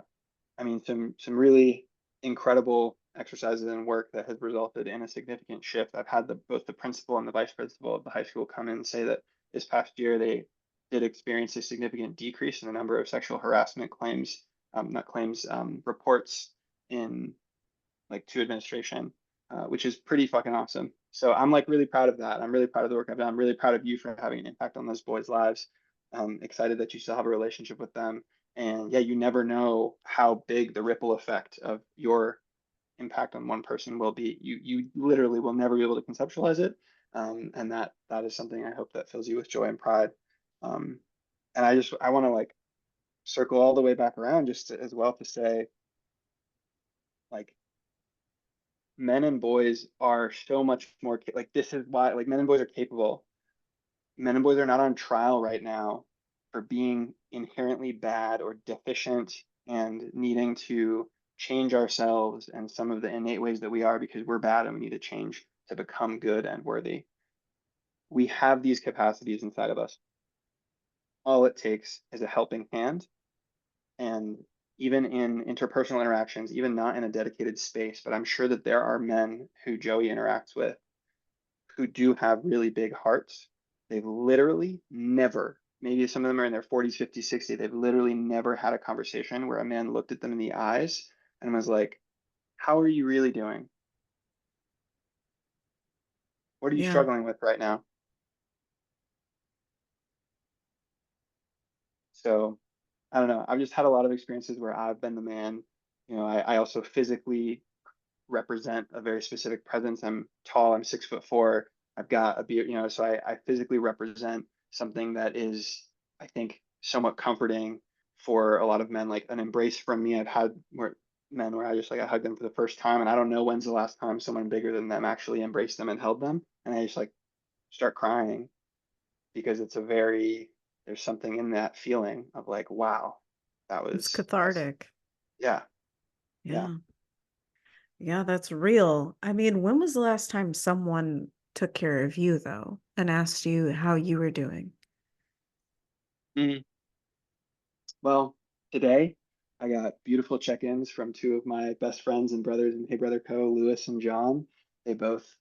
I mean, some really incredible exercises and work that has resulted in a significant shift. I've had both the principal and the vice principal of the high school come in and say that this past year they did experience a significant decrease in the number of sexual harassment claims, not claims, reports in like to administration, which is pretty fucking awesome. So I'm like really proud of that. I'm really proud of the work I've done. I'm really proud of you for having an impact on those boys' lives. I'm excited that you still have a relationship with them. And yeah, you never know how big the ripple effect of your impact on one person will be. You literally will never be able to conceptualize it. And that is something I hope that fills you with joy and pride. Um, and I want to like circle all the way back around just as well to say, like, men and boys are so much more like, this is why, like, men and boys are capable. Men and boys are not on trial right now for being inherently bad or deficient and needing to change ourselves and some of the innate ways that we are because we're bad and we need to change to become good and worthy. We have these capacities inside of us. all it takes is a helping hand. And even in interpersonal interactions, even not in a dedicated space, but I'm sure that there are men who Joey interacts with who do have really big hearts. They've literally never, maybe some of them are in their 40s, 50s, 60s, they've literally never had a conversation where a man looked at them in the eyes and was like, how are you really doing? What are you Yeah. struggling with right now? So I don't know. I've just had a lot of experiences where I've been the man. I also physically represent a very specific presence. I'm tall, I'm 6'4". I've got a beard, so I physically represent something that is, I think, somewhat comforting for a lot of men. Like an embrace from me, I've had men where I hug them for the first time, and I don't know when's the last time someone bigger than them actually embraced them and held them, and I just like start crying because there's something in that feeling of like, wow, It's that's cathartic. yeah, yeah. Yeah. Yeah, that's real. I mean, when was the last time someone took care of you, though, and asked you how you were doing? Mhm. Well, today I got beautiful check-ins from two of my best friends and brothers in Hey Brother Co, Lewis and John. They both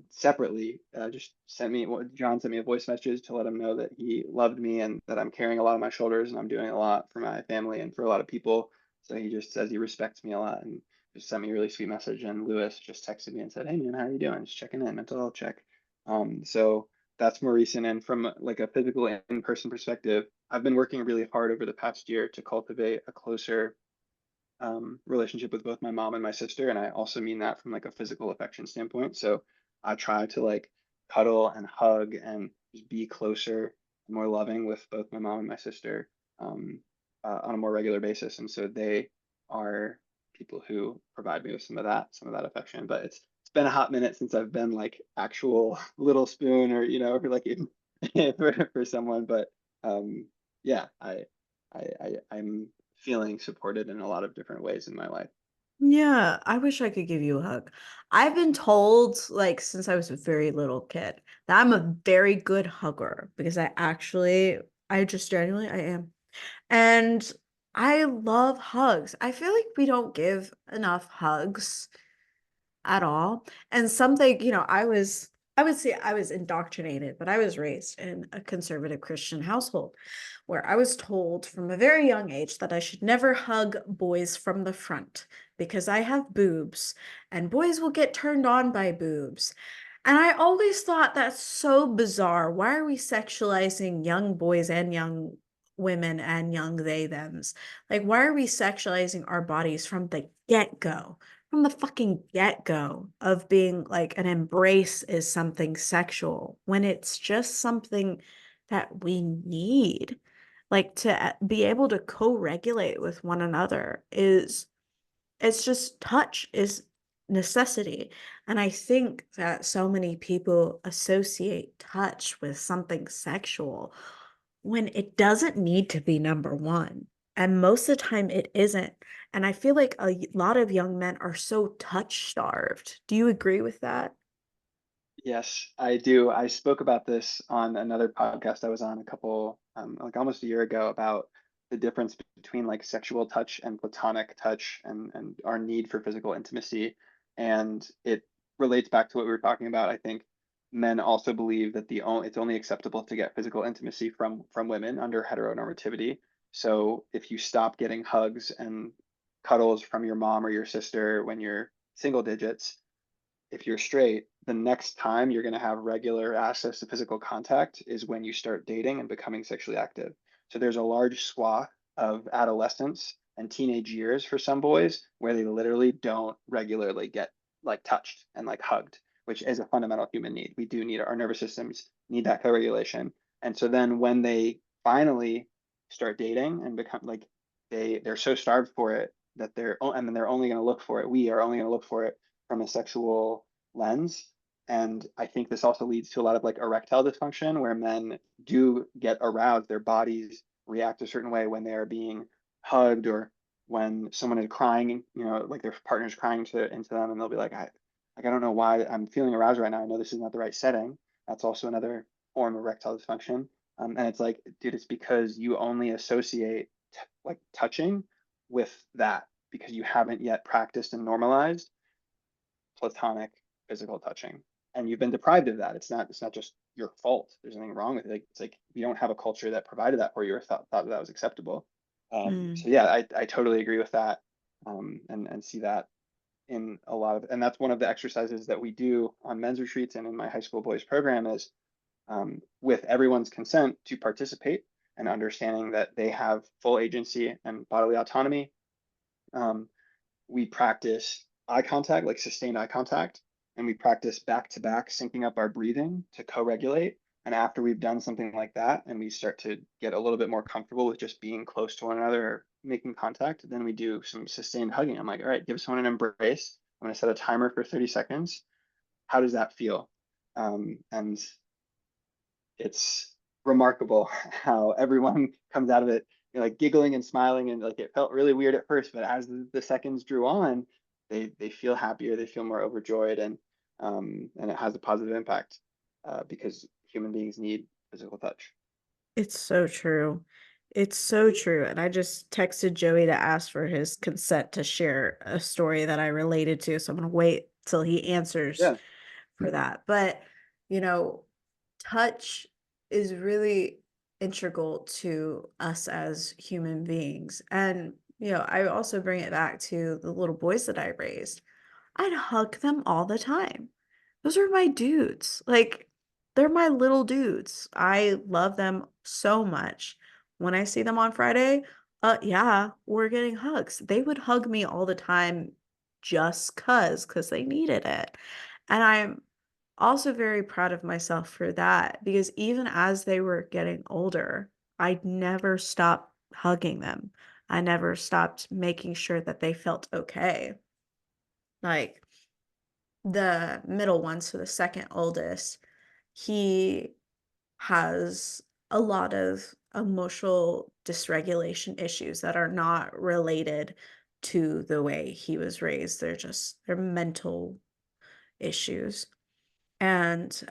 separately just sent me, well, John sent me a voice message to let him know that he loved me and that I'm carrying a lot on my shoulders and I'm doing a lot for my family and for a lot of people. So he just says he respects me a lot and just sent me a really sweet message. And Lewis just texted me and said, "Hey man, how are you doing? Just checking in, mental health check." So that's more recent. And from like a physical in-person perspective, I've been working really hard over the past year to cultivate a closer relationship with both my mom and my sister. And I also mean that from like a physical affection standpoint. So I try to like cuddle and hug and just be closer and more loving with both my mom and my sister um, on a more regular basis. And so they are people who provide me with some of that affection. But it's been a hot minute since I've been like actual little spoon or for like for someone. But um, yeah, I'm feeling supported in a lot of different ways in my life. Yeah, I wish I could give you a hug. I've been told, like, since I was a very little kid, that I'm a very good hugger because I just genuinely, I am. And I love hugs. I feel like we don't give enough hugs at all. And something, I would say I was indoctrinated, but I was raised in a conservative Christian household where I was told from a very young age that I should never hug boys from the front because I have boobs and boys will get turned on by boobs. And I always thought that's so bizarre. Why are we sexualizing young boys and young women and young they thems? Like, why are we sexualizing our bodies from the get-go? From the fucking get-go of being like an embrace is something sexual when it's just something that we need. Like to be able to co-regulate with one another is it's just touch is necessity. And I think that so many people associate touch with something sexual when it doesn't need to be number one. And most of the time it isn't. And I feel like a lot of young men are so touch starved. Do you agree with that? Yes, I do. I spoke about this on another podcast I was on a couple, like almost a year ago, about the difference between like sexual touch and platonic touch and our need for physical intimacy. And it relates back to what we were talking about. I think men also believe that it's only acceptable to get physical intimacy from women under heteronormativity. So if you stop getting hugs and cuddles from your mom or your sister when you're single digits, if you're straight, the next time you're going to have regular access to physical contact is when you start dating and becoming sexually active. So there's a large swath of adolescence and teenage years for some boys where they literally don't regularly get like touched and like hugged, which is a fundamental human need. We do need our nervous systems need that co-regulation. And so then when they finally start dating and become like they're so starved for it that and then they're only going to look for it. We are only going to look for it from a sexual lens. And I think this also leads to a lot of like erectile dysfunction where men do get aroused, their bodies react a certain way when they are being hugged or when someone is crying, like their partner's crying into them and they'll be like, I don't know why I'm feeling aroused right now. I know this is not the right setting. That's also another form of erectile dysfunction. And it's like, dude, it's because you only associate like touching with that because you haven't yet practiced and normalized platonic physical touching, and you've been deprived of that. It's not just your fault. There's nothing wrong with it. Like, it's like you don't have a culture that provided that for you or thought that was acceptable. Mm. So yeah, I totally agree with that, and see that in a lot of, and that's one of the exercises that we do on men's retreats and in my high school boys program is, with everyone's consent to participate and understanding that they have full agency and bodily autonomy. Um, we practice eye contact, like sustained eye contact, and we practice back to back syncing up our breathing to co-regulate. And after we've done something like that, and we start to get a little bit more comfortable with just being close to one another or making contact, then we do some sustained hugging. I'm like, all right, give someone an embrace. I'm going to set a timer for 30 seconds. How does that feel? And it's remarkable how everyone comes out of it, like giggling and smiling, and like it felt really weird at first, but as the seconds drew on, they feel happier, they feel more overjoyed, and it has a positive impact, because human beings need physical touch. It's so true. It's so true. And I just texted Joey to ask for his consent to share a story that I related to. So I'm going to wait till he answers Yeah. for that. But, you know, touch is really integral to us as human beings. And, I also bring it back to the little boys that I raised. I'd hug them all the time. Those are my dudes. Like, they're my little dudes. I love them so much. When I see them on Friday, yeah, we're getting hugs. They would hug me all the time just cuz they needed it. And I'm also very proud of myself for that because even as they were getting older, I never stopped hugging them. I never stopped making sure that they felt okay. Like, the middle one, so the second oldest, he has a lot of emotional dysregulation issues that are not related to the way he was raised. They're mental issues. And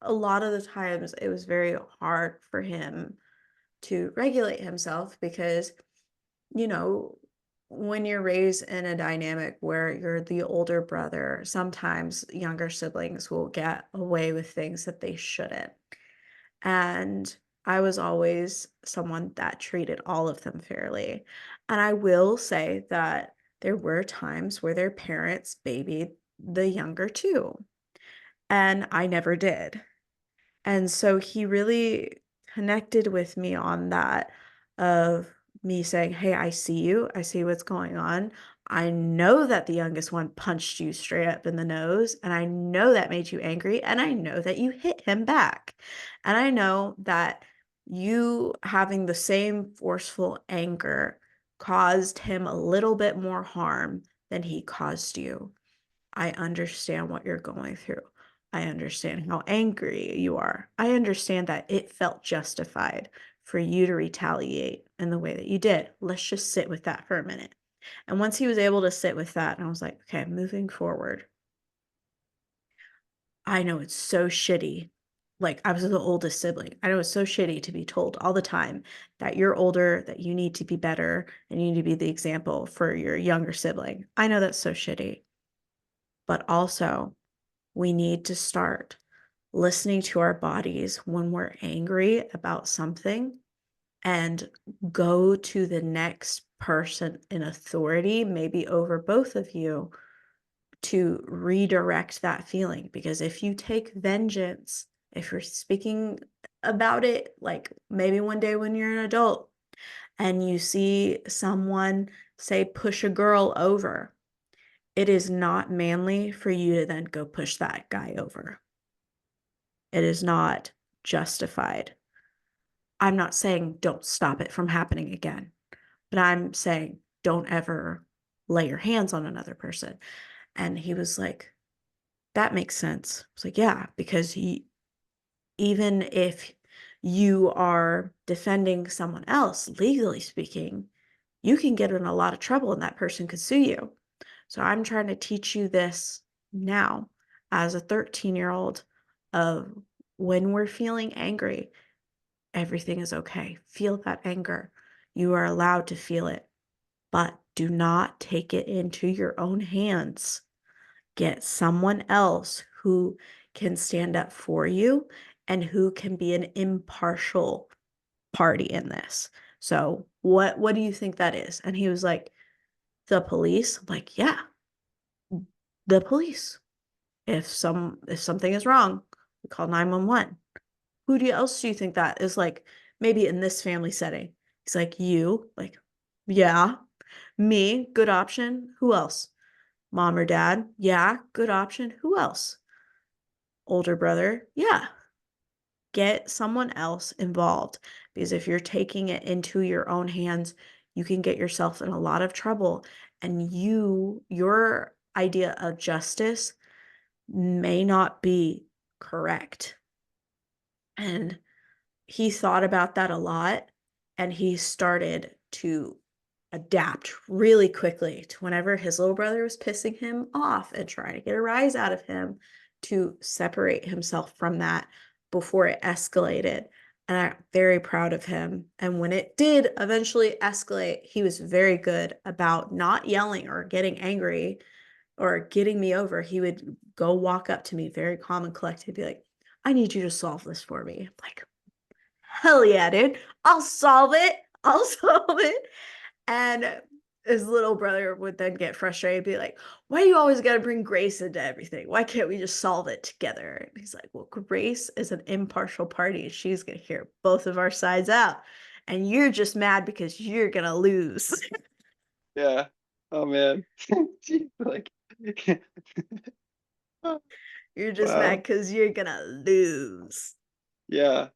a lot of the times it was very hard for him to regulate himself because you know, when you're raised in a dynamic where you're the older brother, sometimes younger siblings will get away with things that they shouldn't. And I was always someone that treated all of them fairly. And I will say that there were times where their parents babied the younger two, and I never did. And so he really connected with me on that of me saying, "Hey, I see you. I see what's going on. I know that the youngest one punched you straight up in the nose, and I know that made you angry, and I know that you hit him back. And I know that you having the same forceful anger caused him a little bit more harm than he caused you. I understand what you're going through. I understand how angry you are. I understand that it felt justified for you to retaliate in the way that you did. Let's just sit with that for a minute." And once he was able to sit with that, and I was like, okay, moving forward, I know it's so shitty. Like, I was the oldest sibling. I know it's so shitty to be told all the time that you're older, that you need to be better, and you need to be the example for your younger sibling. I know that's so shitty. But also, we need to start listening to our bodies when we're angry about something and go to the next person in authority, maybe over both of you, to redirect that feeling. Because if you take vengeance, if you're speaking about it, like maybe one day when you're an adult and you see someone say, push a girl over, it is not manly for you to then go push that guy over. It is not justified. I'm not saying don't stop it from happening again, but I'm saying don't ever lay your hands on another person. And he was like, that makes sense. I was like, yeah, because even if you are defending someone else, legally speaking, you can get in a lot of trouble and that person could sue you. So I'm trying to teach you this now as a 13-year-old of when we're feeling angry, everything is okay. Feel that anger. You are allowed to feel it, but do not take it into your own hands. Get someone else who can stand up for you and who can be an impartial party in this. So what do you think that is? And he was like, the police. I'm like, yeah, the police. If something is wrong, we call 911. Else do you think that is, like, maybe in this family setting? He's like, you, like, yeah, me, good option. Who else? Mom or dad? Yeah, good option. Who else? Older brother? Yeah. Get someone else involved, because if you're taking it into your own hands, you can get yourself in a lot of trouble, and your idea of justice may not be correct. And he thought about that a lot, and he started to adapt really quickly to whenever his little brother was pissing him off and trying to get a rise out of him, to separate himself from that before it escalated. And I'm very proud of him. And when it did eventually escalate, he was very good about not yelling or getting angry or getting me over. He would go walk up to me very calm and collected, be like, I need you to solve this for me. I'm like, hell yeah, dude. I'll solve it. I'll solve it. And his little brother would then get frustrated, be like, why do you always got to bring Grace into everything? Why can't we just solve it together? And he's like, well, Grace is an impartial party. She's going to hear both of our sides out. And you're just mad because you're going to lose. Yeah. Oh man. Jeez, like, You're just mad wow. because you're going to lose. Yeah.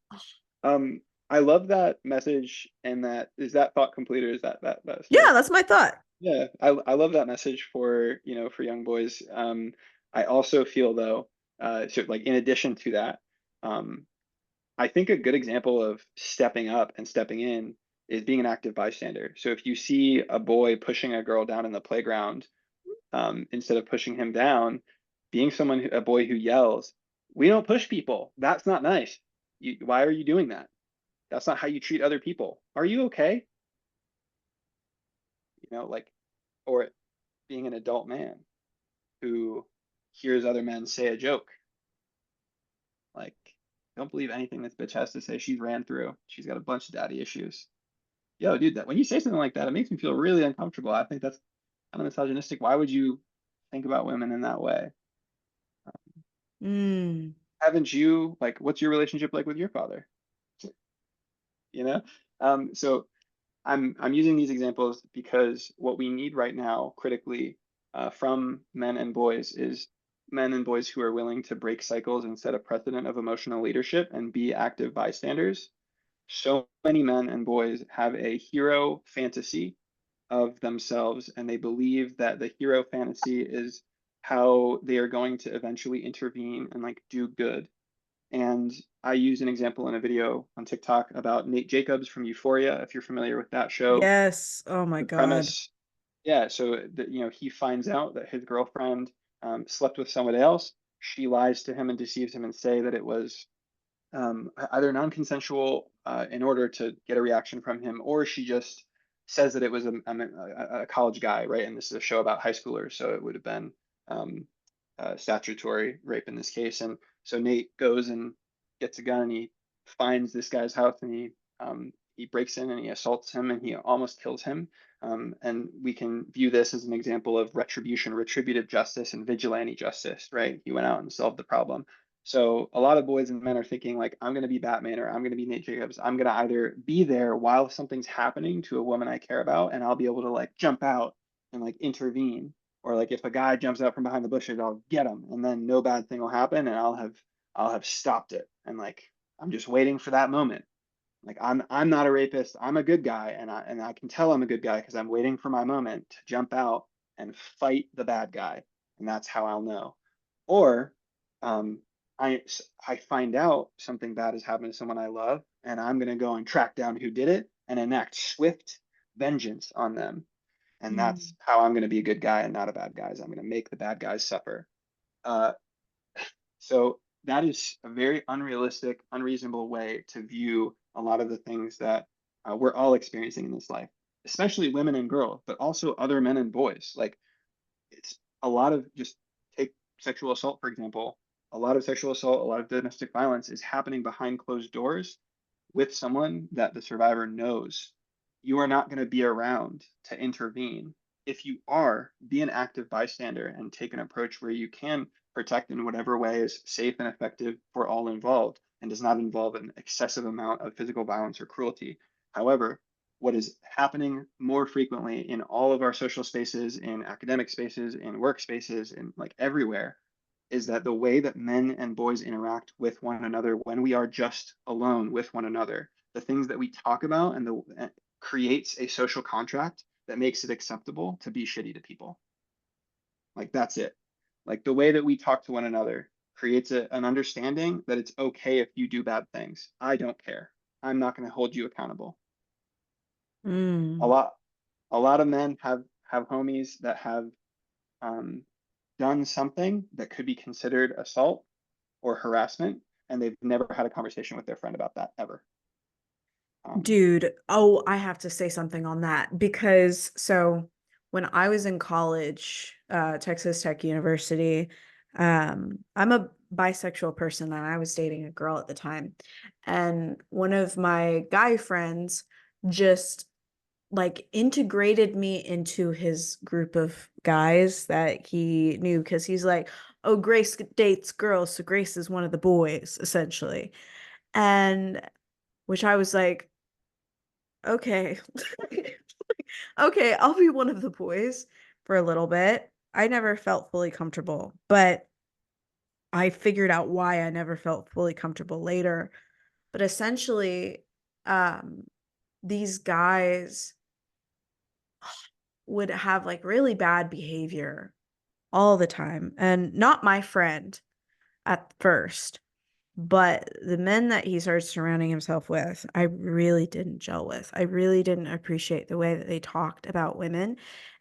Um, I love that message, and that is that thought complete, or is that Yeah, still? that's my thought. Yeah, I love that message for, for young boys. I also feel though, so like in addition to that, um, I think a good example of stepping up and stepping in is being an active bystander. So if you see a boy pushing a girl down in the playground, instead of pushing him down, being a boy who yells, "We don't push people. That's not nice. Why are you doing that? That's not how you treat other people. Are you okay?" Like, or being an adult man who hears other men say a joke, like, don't believe anything this bitch has to say. She's ran through. She's got a bunch of daddy issues. Yo, dude, that when you say something like that, it makes me feel really uncomfortable. I think that's kind of misogynistic. Why would you think about women in that way? Mm. Haven't you, like, what's your relationship like with your father? You know? So I'm using these examples because what we need right now critically, from men and boys, is men and boys who are willing to break cycles and set a precedent of emotional leadership and be active bystanders. So many men and boys have a hero fantasy of themselves, and they believe that the hero fantasy is how they are going to eventually intervene and like do good. And I use an example in a video on TikTok about Nate Jacobs from Euphoria, if you're familiar with that show. Yes. Oh my The God. premise, yeah, so that, he finds out that his girlfriend, slept with somebody else. She lies to him and deceives him and say that it was, either non-consensual, in order to get a reaction from him, or she just says that it was a college guy, right? And this is a show about high schoolers, so it would have been, um, statutory rape in this case. And so Nate goes and gets a gun, and he finds this guy's house, and he breaks in and he assaults him and he almost kills him. And we can view this as an example of retribution, retributive justice, and vigilante justice, right? He went out and solved the problem. So a lot of boys and men are thinking like, I'm going to be Batman, or I'm going to be Nate Jacobs. I'm going to either be there while something's happening to a woman I care about, and I'll be able to like jump out and like intervene, or like if a guy jumps out from behind the bushes, I'll get him, and then no bad thing will happen, and I'll have stopped it. And like, I'm just waiting for that moment. Like, I'm not a rapist. I'm a good guy, and I can tell I'm a good guy because I'm waiting for my moment to jump out and fight the bad guy, and that's how I'll know. Or, um, I find out something bad has happened to someone I love, and I'm gonna go and track down who did it and enact swift vengeance on them. And Mm. that's how I'm gonna be a good guy and not a bad guy. Is I'm gonna make the bad guys suffer. Uh, so that is a very unrealistic, unreasonable way to view a lot of the things that we're all experiencing in this life, especially women and girls, but also other men and boys. Like it's a lot of just take sexual assault, for example. A lot of sexual assault, a lot of domestic violence is happening behind closed doors with someone that the survivor knows. You are not going to be around to intervene. If you are, be an active bystander and take an approach where you can protect in whatever way is safe and effective for all involved and does not involve an excessive amount of physical violence or cruelty. However, what is happening more frequently in all of our social spaces, in academic spaces, in workspaces, in like everywhere, is that the way that men and boys interact with one another when we are just alone with one another, the things that we talk about and the creates a social contract that makes it acceptable to be shitty to people. Like that's it. Like the way that we talk to one another creates an understanding that it's okay if you do bad things. I don't care. I'm not going to hold you accountable. A Mm. lot a lot of men have homies that have um, done something that could be considered assault or harassment, and they've never had a conversation with their friend about that ever. Dude, oh, I have to say something on that because so when I was in college, Texas Tech University, I'm a bisexual person and I was dating a girl at the time. And one of my guy friends just like integrated me into his group of guys that he knew because he's like, oh, Grace dates girls, so Grace is one of the boys, essentially. And which I was like, okay. Okay, I'll be one of the boys for a little bit. I never felt fully comfortable, but I figured out why I never felt fully comfortable later. But essentially, um, these guys would have like really bad behavior all the time. And not my friend at first, but the men that he started surrounding himself with, I really didn't gel with. I really didn't appreciate the way that they talked about women.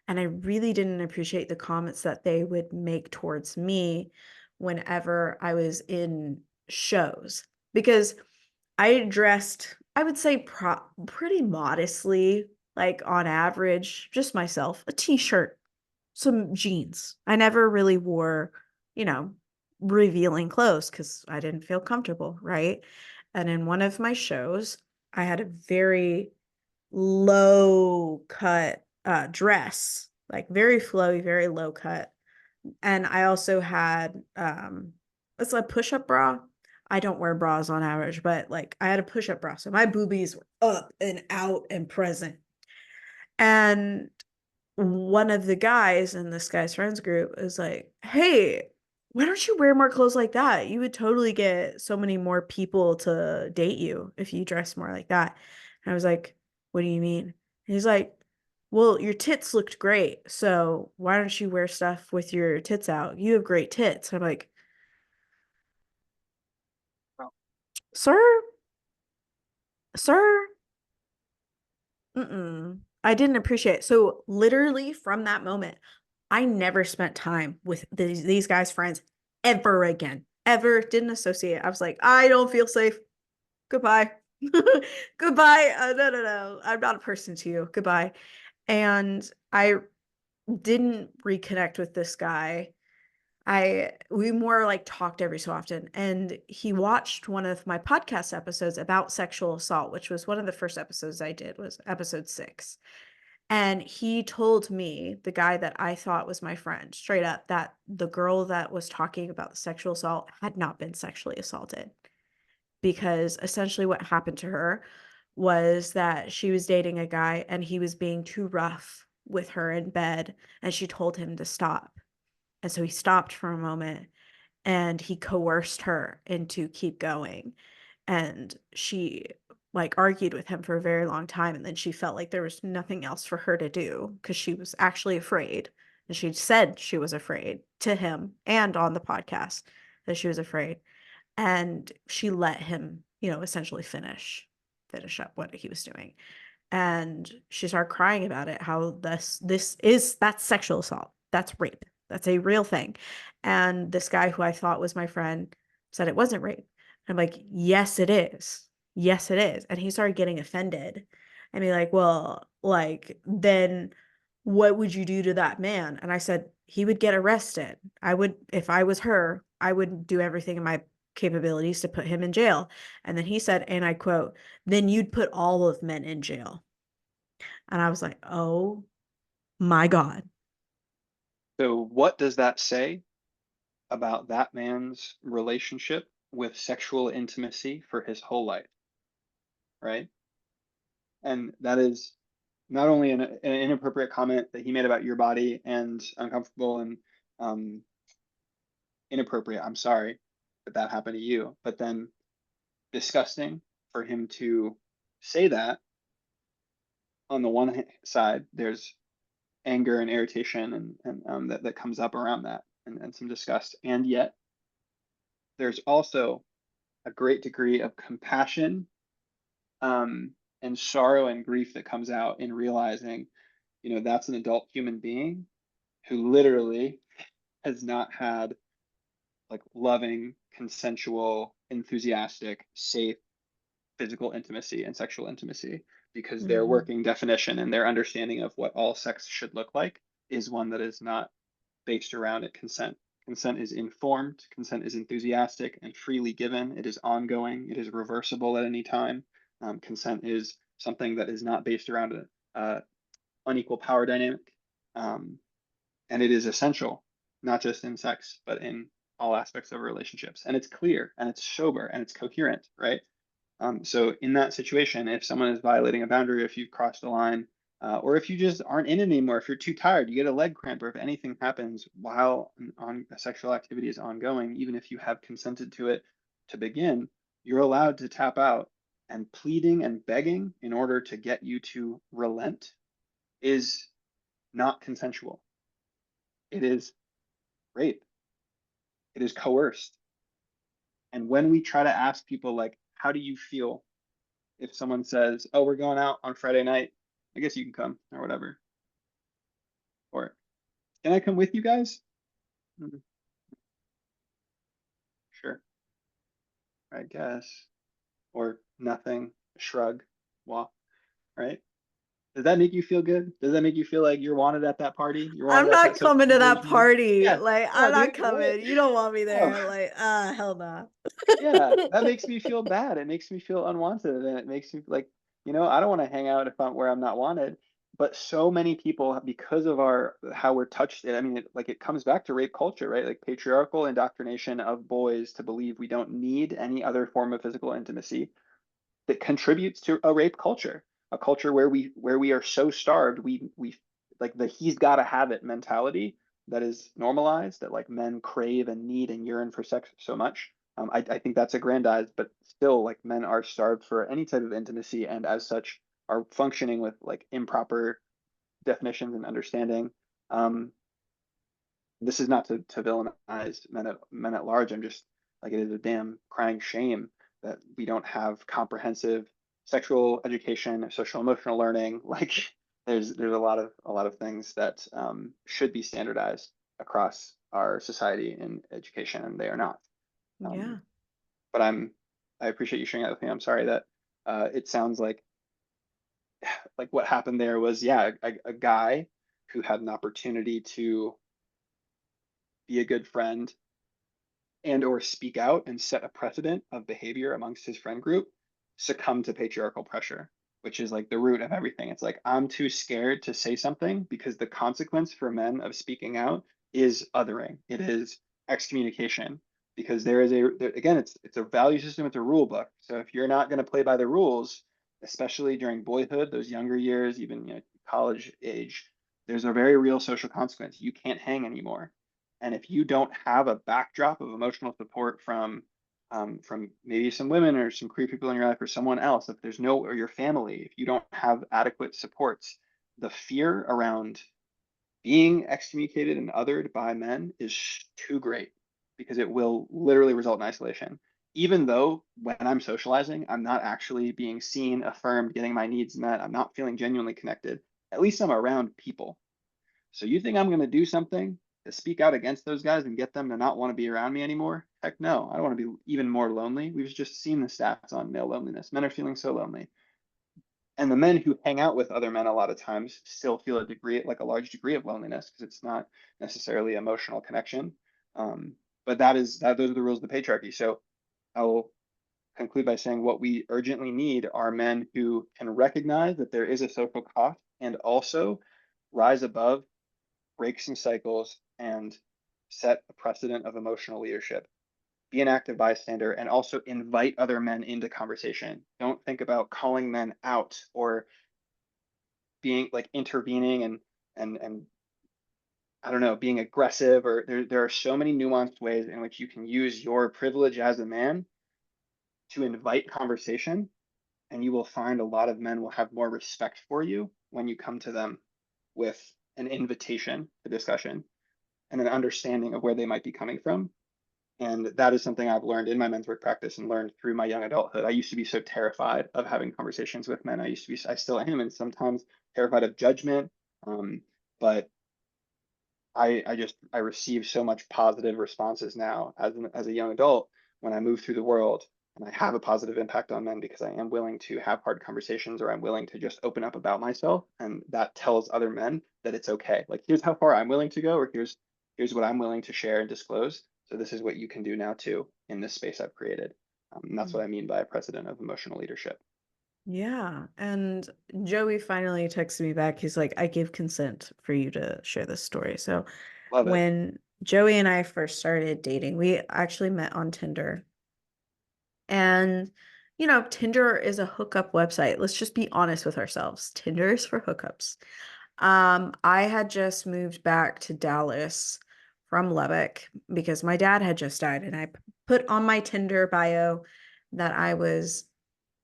And I really didn't appreciate the comments that they would make towards me whenever I was in shows. Because I dressed, I would say, pretty modestly, like on average, just myself, a t-shirt, some jeans. I never really wore, you know, revealing clothes because I didn't feel comfortable, right? And in one of my shows, I had a very low cut dress, like very flowy, very low cut. And I also had it's a push-up bra. I don't wear bras on average, but like I had a push-up bra. So my boobies were up and out and present. And one of the guys in this guy's friends group is like, hey, why don't you wear more clothes like that? You would totally get so many more people to date you if you dress more like that. And I was like, what do you mean? And he's like, well, your tits looked great. So why don't you wear stuff with your tits out? You have great tits. I'm like, sir, sir, mm-mm. I didn't appreciate it. So literally from that moment, I never spent time with these guys' friends ever again. Ever didn't associate. I was like, I don't feel safe. Goodbye. Goodbye. No, no, no. I'm not a person to you. Goodbye. And I didn't reconnect with this guy. We more like talked every so often, and he watched one of my podcast episodes about sexual assault, which was one of the first episodes I did, was episode 6. And he told me, the guy that I thought was my friend, straight up, that the girl that was talking about the sexual assault had not been sexually assaulted. Because essentially what happened to her was that she was dating a guy and he was being too rough with her in bed, and she told him to stop. And so he stopped for a moment and he coerced her into keep going. And she like argued with him for a very long time, and then she felt like there was nothing else for her to do because she was actually afraid. And she said she was afraid to him and on the podcast that she was afraid. And she let him, essentially finish up what he was doing. And she started crying about it, how that's sexual assault. That's rape. That's a real thing. And this guy who I thought was my friend said it wasn't rape. And I'm like, yes, it is. Yes, it is. And he started getting offended and be like, well, like, then what would you do to that man? And I said, he would get arrested. I would, if I was her, I would do everything in my capabilities to put him in jail. And then he said, and I quote, then you'd put all of men in jail. And I was like, oh my God. So what does that say about that man's relationship with sexual intimacy for his whole life, right? And that is not only an inappropriate comment that he made about your body and uncomfortable and um, inappropriate. I'm sorry that happened to you, but then disgusting for him to say that. On the one side, there's anger and irritation and that comes up around that and some disgust. And yet there's also a great degree of compassion and sorrow and grief that comes out in realizing, that's an adult human being who literally has not had like loving, consensual, enthusiastic, safe physical intimacy and sexual intimacy because their Mhm. working definition and their understanding of what all sex should look like is one that is not based around it consent. Consent is informed, consent is enthusiastic and freely given. It is ongoing, it is reversible at any time. Consent is something that is not based around a unequal power dynamic. Um, and it is essential, not just in sex, but in all aspects of relationships. And it's clear and it's sober and it's coherent, right? So in that situation, if someone is violating a boundary, if you've crossed a line, or if you just aren't in it anymore, if you're too tired, you get a leg cramp, or if anything happens while a sexual activity is ongoing, even if you have consented to it to begin, you're allowed to tap out. And pleading and begging in order to get you to relent is not consensual. It is rape. It is coerced. And when we try to ask people, like, how do you feel if someone says, "Oh, we're going out on Friday night. I guess you can come," or whatever. Or, "Can I come with you guys?" "Mm, sure, I guess." Or nothing, shrug, walk, right? Does that make you feel good? Does that make you feel like you're wanted at that party? You're wanted I'm at not that social coming to that engagement? party. Yeah. Like, I'm No, not dude, what? coming. You don't want me Oh, there. Like, hell nah. yeah, that makes me feel bad. It makes me feel unwanted, and it makes me like, I don't want to hang out if I'm where I'm not wanted. But so many people, because of our how we're touched, I mean, it comes back to rape culture, right? Like patriarchal indoctrination of boys to believe we don't need any other form of physical intimacy that contributes to a rape culture, a culture where we are so starved, we like the he's got to have it mentality that is normalized, that like men crave and need and yearn for sex so much. I think that's aggrandized, but still, like men are starved for any type of intimacy, and as such, are functioning with like improper definitions and understanding. Um, this is not to villainize men at large. I'm just like, it is a damn crying shame that we don't have comprehensive sexual education, social emotional learning. Like there's a lot of things that should be standardized across our society in education, and they are not. Yeah. But I appreciate you sharing that with me. I'm sorry that it sounds like what happened there was, yeah, a guy who had an opportunity to be a good friend and or speak out and set a precedent of behavior amongst his friend group succumb to patriarchal pressure, which is like the root of everything. It's like, I'm too scared to say something because the consequence for men of speaking out is othering. It is excommunication, because again, it's a value system, it's a rule book. So if you're not going to play by the rules, especially during boyhood, those younger years, even college age, there's a very real social consequence. You can't hang anymore. And if you don't have a backdrop of emotional support from maybe some women or some queer people in your life or someone else, if there's no, or your family, if you don't have adequate supports, the fear around being excommunicated and othered by men is too great, because it will literally result in isolation. Even though when I'm socializing, I'm not actually being seen, affirmed, getting my needs met, I'm not feeling genuinely connected, at least I'm around people. So you think I'm going to do something to speak out against those guys and get them to not want to be around me anymore? Heck no, I don't want to be even more lonely. We've just seen the stats on male loneliness. Men are feeling so lonely. And the men who hang out with other men a lot of times still feel a degree, like a large degree of loneliness, because it's not necessarily emotional connection. But those are the rules of the patriarchy. So I'll conclude by saying what we urgently need are men who can recognize that there is a social cost and also rise above, break some cycles, and set a precedent of emotional leadership. Be an active bystander and also invite other men into conversation. Don't think about calling men out or being like intervening and I don't know, being aggressive, or there are so many nuanced ways in which you can use your privilege as a man to invite conversation, and you will find a lot of men will have more respect for you when you come to them with an invitation to discussion and an understanding of where they might be coming from. And that is something I've learned in my men's work practice and learned through my young adulthood. I used to be so terrified of having conversations with men. I still am, and sometimes terrified of judgment. But I receive so much positive responses now as a young adult when I move through the world, and I have a positive impact on men because I am willing to have hard conversations, or I'm willing to just open up about myself, and that tells other men that it's okay. Like, here's how far I'm willing to go, or here's what I'm willing to share and disclose. So this is what you can do now too in this space I've created. And that's what I mean by a precedent of emotional leadership. Yeah. And Joey finally texted me back. He's like, I give consent for you to share this story. So Love it. when Joey and I first started dating, we actually met on Tinder. And, Tinder is a hookup website. Let's just be honest with ourselves. Tinder is for hookups. I had just moved back to Dallas from Lubbock because my dad had just died, and I put on my Tinder bio that I was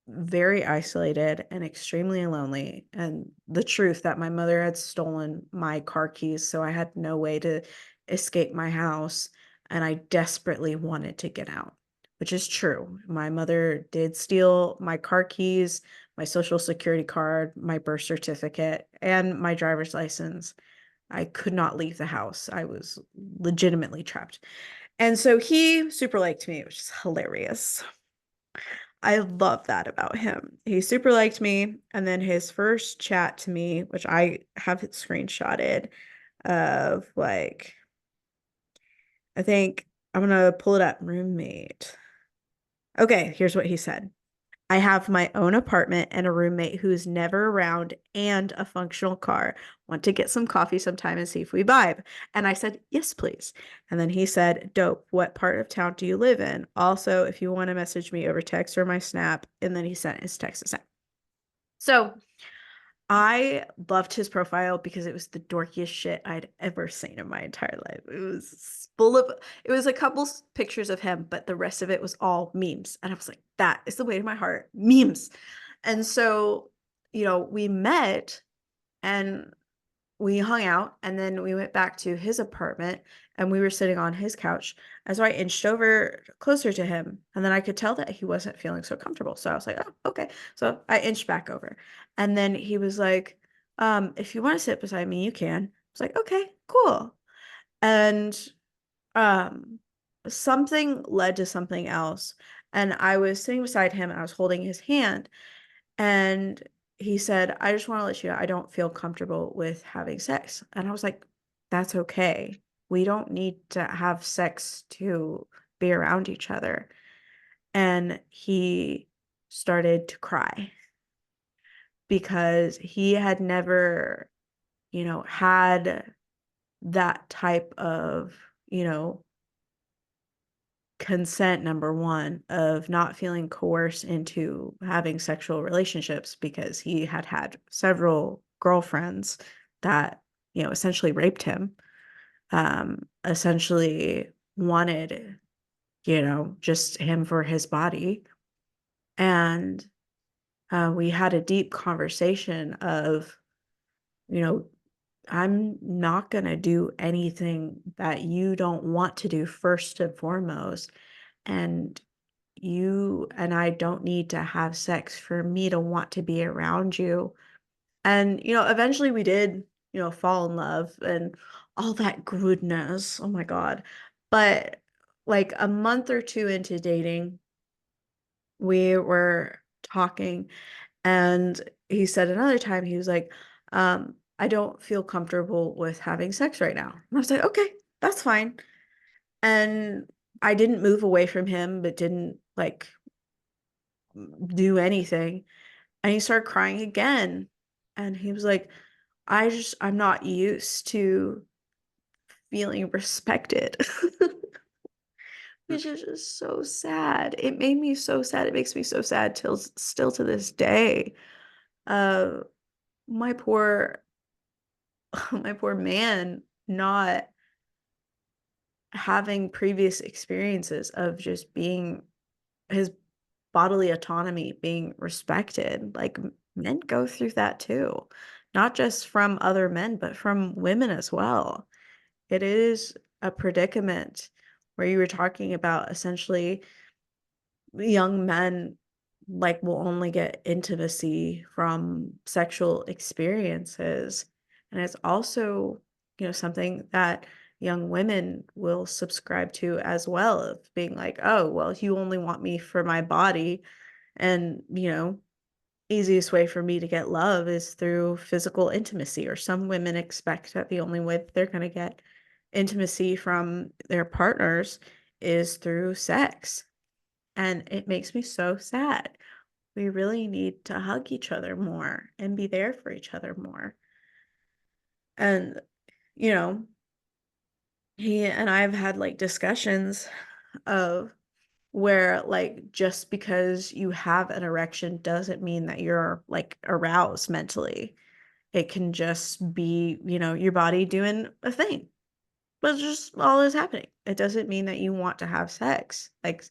very isolated and extremely lonely, and the truth that my mother had stolen my car keys, so I had no way to escape my house, and I desperately wanted to get out, which is true. My mother did steal my car keys, my social security card, my birth certificate, and my driver's license. I could not leave the house. I was legitimately trapped. And so he super liked me, which is hilarious. I love that about him. He super liked me. And then his first chat to me, which I have it screenshotted of like, I think I'm gonna pull it up. Roommate. Okay, here's what he said. I have my own apartment and a roommate who's never around and a functional car. Want to get some coffee sometime and see if we vibe? And I said, yes, please. And then he said, dope. What part of town do you live in? Also, if you want to message me over text or my Snap. And then he sent his text to Snap. So I loved his profile because it was the dorkiest shit I'd ever seen in my entire life. It was a couple pictures of him, but the rest of it was all memes. And I was like, that is the way to my heart, memes. And so, we met and we hung out, and then we went back to his apartment and we were sitting on his couch. And so I inched over closer to him, and then I could tell that he wasn't feeling so comfortable. So I was like, oh, okay. So I inched back over. And then he was like, if you want to sit beside me, you can. I was like, okay, cool. And um something led to something else. And I was sitting beside him and I was holding his hand, and he said, I just want to let you know I don't feel comfortable with having sex. And I was like, that's okay. We don't need to have sex to be around each other. And he started to cry because he had never, had that type of, consent, number one, of not feeling coerced into having sexual relationships, because he had had several girlfriends that, essentially raped him, essentially wanted, just him for his body. And we had a deep conversation of, you know, I'm not going to do anything that you don't want to do first and foremost. And you and I don't need to have sex for me to want to be around you. And, eventually we did fall in love and all that goodness. Oh my God. But like a month or two into dating, we were talking, and he said another time, he was like, I don't feel comfortable with having sex right now. And I was like, okay, that's fine. And I didn't move away from him, but didn't like do anything. And he started crying again. And he was like, I'm not used to feeling respected. Which is just so sad. It made me so sad. It makes me so sad till still to this day. Uh, my poor, my poor man not having previous experiences of just being his bodily autonomy being respected. Like men go through that too, not just from other men, but from women as well. It is a predicament where you were talking about essentially young men like will only get intimacy from sexual experiences. And it's also, something that young women will subscribe to as well, of being like, oh, well, you only want me for my body. And, easiest way for me to get love is through physical intimacy. Or some women expect that the only way that they're going to get intimacy from their partners is through sex. And it makes me so sad. We really need to hug each other more and be there for each other more. And, you know, he and I have had like discussions of where like just because you have an erection doesn't mean that you're like aroused mentally. It can just be, your body doing a thing. But it's just all is happening. It doesn't mean that you want to have sex. Like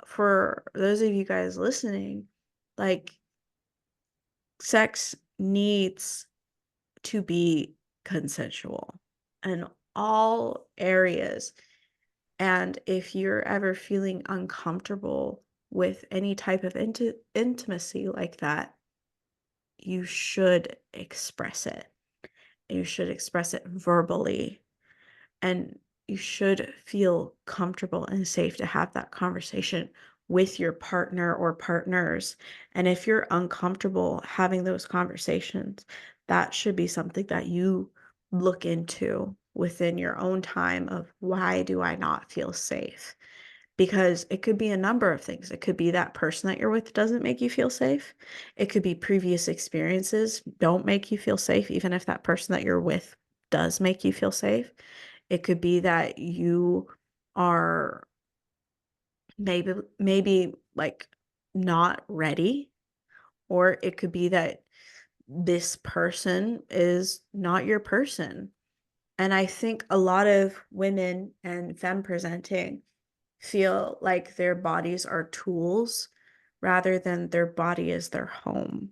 for those of you guys listening, like sex needs to be consensual in all areas. And if you're ever feeling uncomfortable with any type of intimacy like that, you should express it. You should express it verbally, and you should feel comfortable and safe to have that conversation with your partner or partners. And if you're uncomfortable having those conversations, that should be something that you look into within your own time of, why do I not feel safe? Because it could be a number of things. It could be that person that you're with doesn't make you feel safe. It could be previous experiences don't make you feel safe, even if that person that you're with does make you feel safe. It could be that you are maybe like not ready, or it could be that this person is not your person. And I think a lot of women and femme presenting feel like their bodies are tools rather than their body is their home.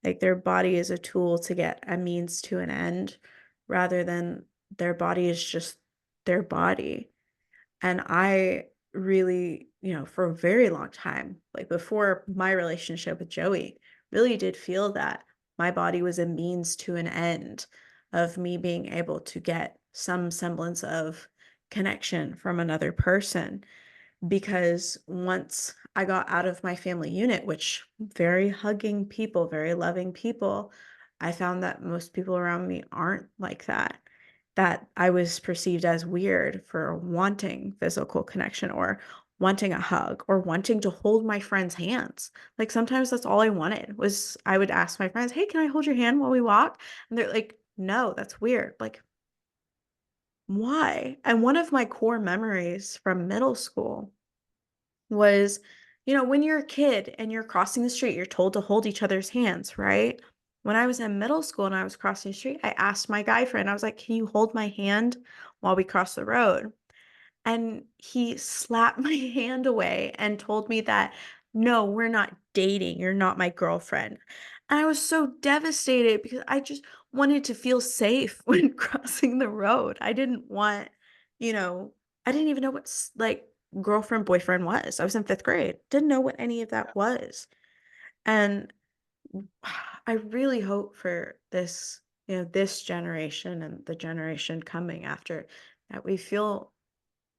Like their body is a tool to get a means to an end rather than their body is just their body. And I really, for a very long time, like before my relationship with Joey, really did feel that my body was a means to an end of me being able to get some semblance of connection from another person. Because once I got out of my family unit, which very hugging people, very loving people, I found that most people around me aren't like that. That I was perceived as weird for wanting physical connection, or wanting a hug, or wanting to hold my friends' hands. Like sometimes that's all I wanted was, I would ask my friends, hey, can I hold your hand while we walk? And they're like, no, that's weird. Like, why? And one of my core memories from middle school was, when you're a kid and you're crossing the street, you're told to hold each other's hands, right? When I was in middle school and I was crossing the street, I asked my guy friend, I was like, can you hold my hand while we cross the road? And he slapped my hand away and told me that, no, we're not dating. You're not my girlfriend. And I was so devastated because I just wanted to feel safe when crossing the road. I didn't want, you know, I didn't even know what like girlfriend, boyfriend was. I was in fifth grade, didn't know what any of Yeah. that was. And I really hope for this, this generation and the generation coming after, that we feel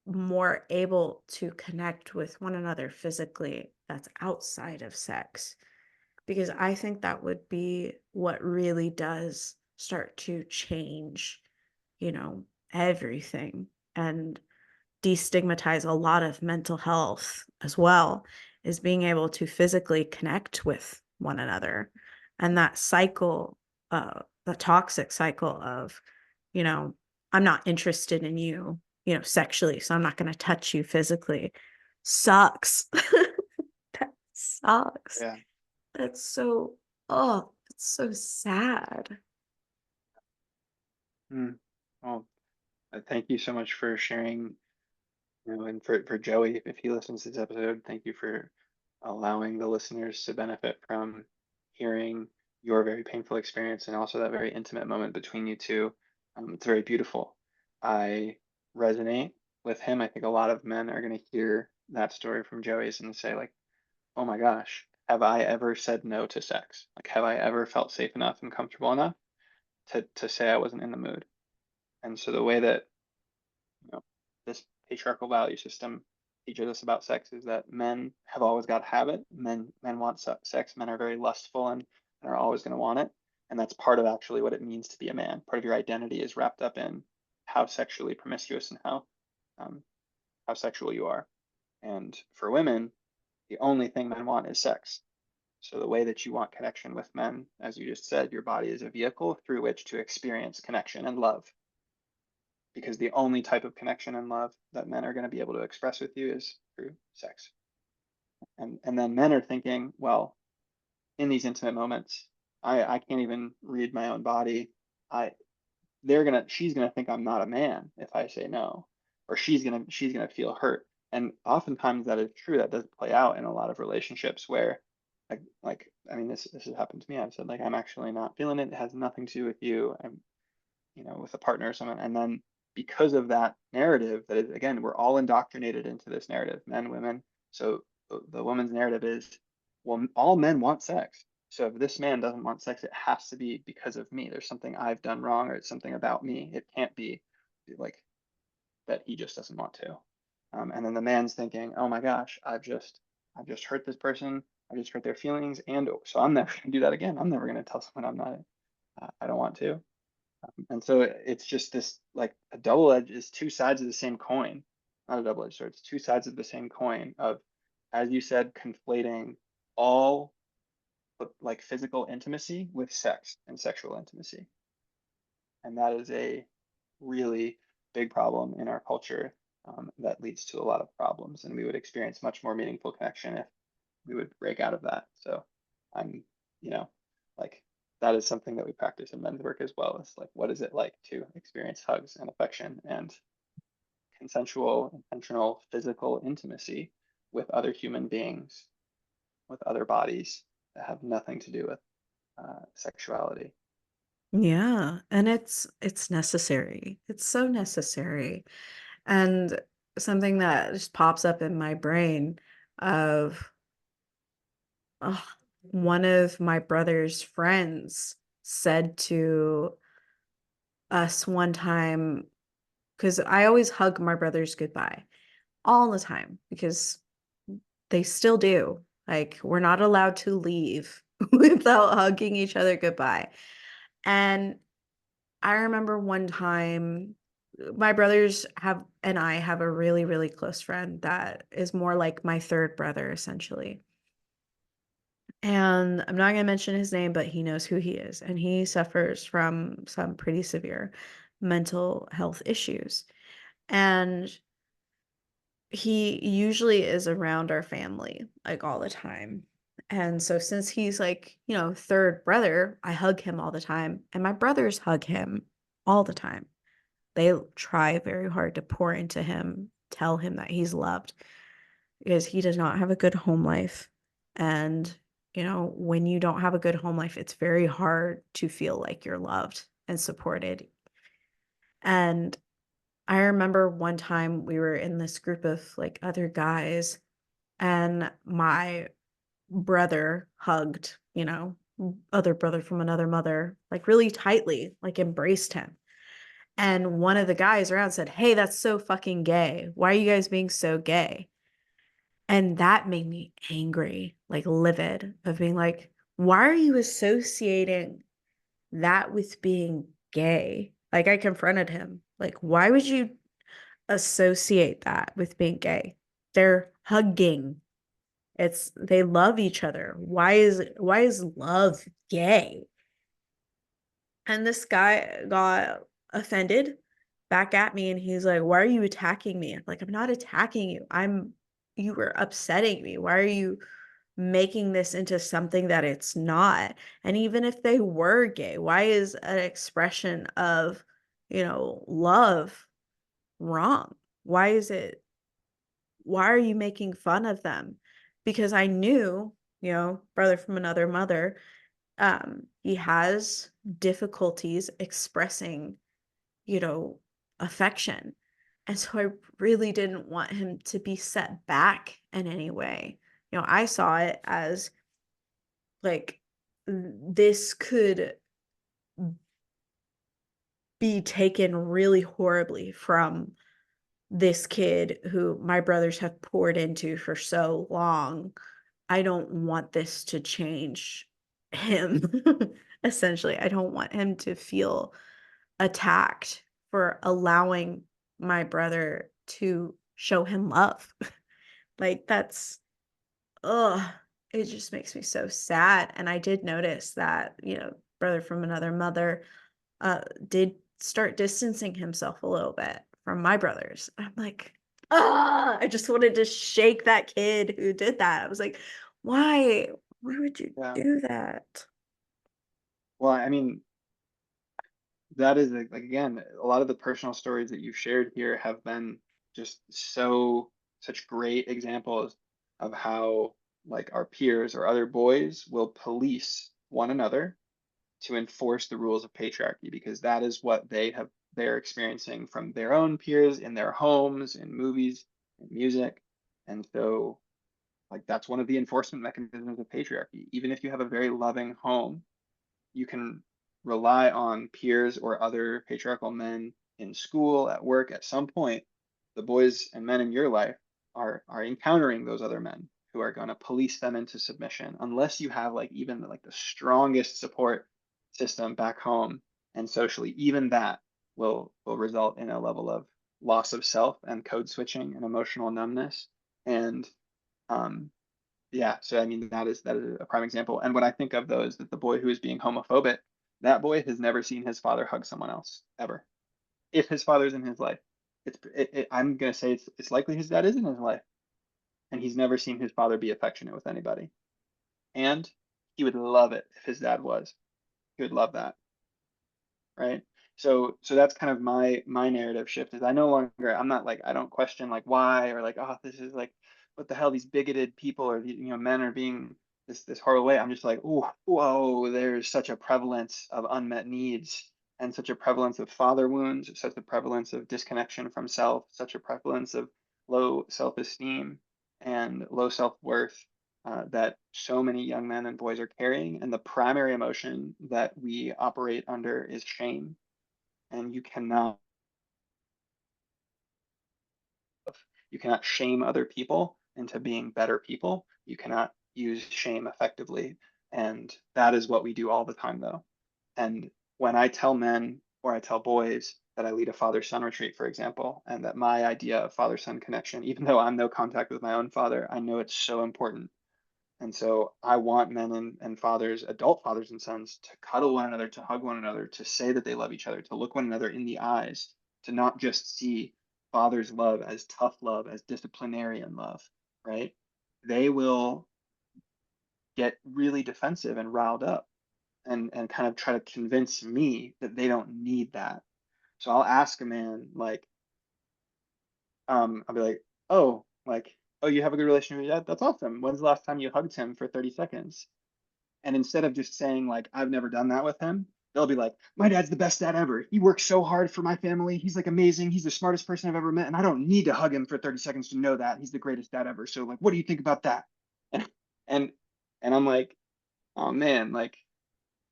more able to connect with one another physically that's outside of sex. Because I think that would be what really does start to change, you know, everything, and destigmatize a lot of mental health as well, is being able to physically connect with one another. And that cycle, the toxic cycle of, you know, I'm not interested in you, sexually, so I'm not going to touch you physically, sucks. That sucks. Yeah. That's so, oh, it's so sad. Mm. Well, thank you so much for sharing, and for Joey, if he listens to this episode, thank you for allowing the listeners to benefit from hearing your very painful experience and also that very intimate moment between you two. It's very beautiful. I resonate with him. I think a lot of men are going to hear that story from Joey's and say, like, oh my gosh, have I ever said no to sex? Like, have I ever felt safe enough and comfortable enough to say I wasn't in the mood? And so the way that this patriarchal value system teaches us about sex is that men have always got to have it. Men want sex. Men are very lustful and are always going to want it. And that's part of actually what it means to be a man. Part of your identity is wrapped up in how sexually promiscuous and how sexual you are. And for women, the only thing men want is sex. So the way that you want connection with men, as you just said, your body is a vehicle through which to experience connection and love, because the only type of connection and love that men are going to be able to express with you is through sex. And then men are thinking, well, in these intimate moments, I can't even read my own body. I she's gonna think I'm not a man if I say no, or she's gonna feel hurt. And oftentimes that is true. That does play out in a lot of relationships where, I mean, this has happened to me. I've said, like, I'm actually not feeling it. It has nothing to do with you. I'm, with a partner or someone. And then because of that narrative, that is, again, we're all indoctrinated into this narrative, men, women. So the woman's narrative is, well, all men want sex. So if this man doesn't want sex, it has to be because of me. There's something I've done wrong, or it's something about me. It can't be like that he just doesn't want to. And then the man's thinking, oh my gosh, I've just hurt this person. I just hurt their feelings, and so I'm never gonna do that again. I'm never gonna tell someone I'm not. I don't want to. And so it's just this, like, a double edge is two sides of the same coin, not a double edged sword. It's two sides of the same coin of, as you said, conflating all like physical intimacy with sex and sexual intimacy. And that is a really big problem in our culture, that leads to a lot of problems. And we would experience much more meaningful connection if we would break out of that. So I'm, you know, like, that is something that we practice in men's work as well. It's like, what is it like to experience hugs and affection and consensual, intentional, physical intimacy with other human beings, with other bodies that have nothing to do with sexuality. Yeah, and it's necessary. It's so necessary. And something that just pops up in my brain of, ugh, one of my brother's friends said to us one time, because I always hug my brothers goodbye all the time because they still do. Like, we're not allowed to leave without hugging each other goodbye. And I remember one time, my brothers have and I have a really, really close friend that is more like my third brother, essentially. And I'm not going to mention his name, but he knows who he is. And he suffers from some pretty severe mental health issues. And he usually is around our family like all the time. And so since he's like, third brother, I hug him all the time. And my brothers hug him all the time. They try very hard to pour into him, tell him that he's loved, because he does not have a good home life. And, when you don't have a good home life, it's very hard to feel like you're loved and supported. And I remember one time we were in this group of like other guys, and my brother hugged, other brother from another mother, like really tightly, like embraced him. And one of the guys around said, "Hey, that's so fucking gay. Why are you guys being so gay?" And that made me angry, like livid, of being like, why are you associating that with being gay? Like, I confronted him. Like, why would you associate that with being gay? They're hugging. They love each other. Why is love gay? And this guy got offended back at me, and he's like, "Why are you attacking me?" I'm like, "I'm not attacking you. You were upsetting me. Why are you making this into something that it's not? And even if they were gay, why is an expression of, love wrong? Why are you making fun of them?" Because I knew, brother from another mother, he has difficulties expressing, you know, affection. And so I really didn't want him to be set back in any way. I saw it as like this could be taken really horribly from this kid who my brothers have poured into for so long. I don't want this to change him. Essentially, I don't want him to feel attacked for allowing my brother to show him love. Like, that's, ugh, it just makes me so sad. And I did notice that, brother from another mother did start distancing himself a little bit from my brothers. I'm like, I just wanted to shake that kid who did that. I was like, why? Why would you Yeah. do that? Well, I mean, that is like again, a lot of the personal stories that you've shared here have been just such great examples of how like our peers or other boys will police one another to enforce the rules of patriarchy because that is what they're experiencing from their own peers in their homes, in movies, in music. And so like that's one of the enforcement mechanisms of patriarchy. Even if you have a very loving home, you can rely on peers or other patriarchal men in school, at work, at some point, the boys and men in your life are encountering those other men who are going to police them into submission unless you have like even like the strongest support system back home and socially. Even that will result in a level of loss of self and code switching and emotional numbness. And um, yeah, so I mean that is a prime example. And what I think of though is that the boy who is being homophobic, that boy has never seen his father hug someone else ever. If his father's in his life, I'm gonna say it's likely his dad is in his life, and he's never seen his father be affectionate with anybody. And he would love it if his dad was. He would love that, right? So that's kind of my narrative shift is I'm not like I don't question like why or like oh this is like what the hell these bigoted people or men are being this horrible way. I'm just like oh whoa, there's such a prevalence of unmet needs and such a prevalence of father wounds, such a prevalence of disconnection from self, such a prevalence of low self-esteem and low self-worth that so many young men and boys are carrying. And the primary emotion that we operate under is shame. And you cannot shame other people into being better people. You cannot use shame effectively. And that is what we do all the time, though. And when I tell men or I tell boys that I lead a father son retreat, for example, and that my idea of father son connection, even though I'm no contact with my own father, I know it's so important. And so I want men and fathers, adult fathers and sons, to cuddle one another, to hug one another, to say that they love each other, to look one another in the eyes, to not just see father's love as tough love, as disciplinarian love, right? They will get really defensive and riled up and kind of try to convince me that they don't need that. So I'll ask a man like, I'll be like, oh, you have a good relationship with your dad? That's awesome. When's the last time you hugged him for 30 seconds? And instead of just saying like, I've never done that with him, they'll be like, my dad's the best dad ever. He works so hard for my family. He's like amazing. He's the smartest person I've ever met. And I don't need to hug him for 30 seconds to know that he's the greatest dad ever. So like, what do you think about that? And and I'm like, oh man, like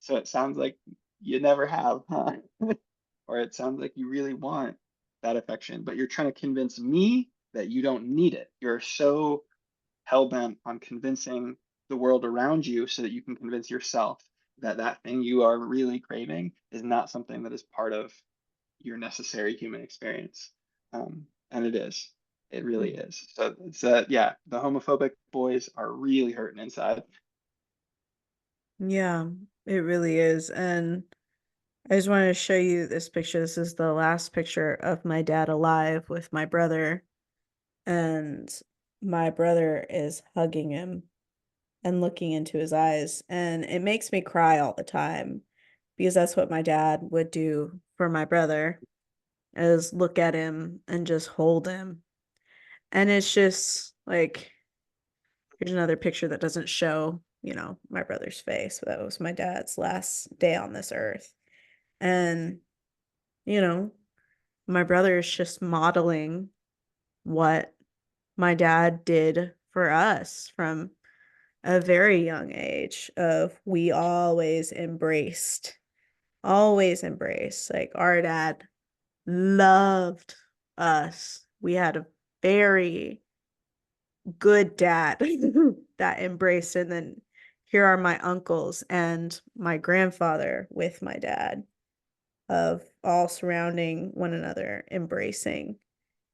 So it sounds like you never have, huh? Or it sounds like you really want that affection, but you're trying to convince me that you don't need it. You're so hell-bent on convincing the world around you so that you can convince yourself that that thing you are really craving is not something that is part of your necessary human experience. And it is. It really is. So it's yeah, the homophobic boys are really hurting inside. Yeah, it really is. And I just wanted to show you this picture. This is the last picture of my dad alive with my brother, and my brother is hugging him and looking into his eyes, and it makes me cry all the time because that's what my dad would do for my brother, is look at him and just hold him. And it's just like, here's another picture that doesn't show, my brother's face. That was my dad's last day on this earth. And, you know, my brother is just modeling what my dad did for us from a very young age of we always embraced. Like our dad loved us. We had a very good dad that embraced. And then here are my uncles and my grandfather with my dad, of all surrounding one another, embracing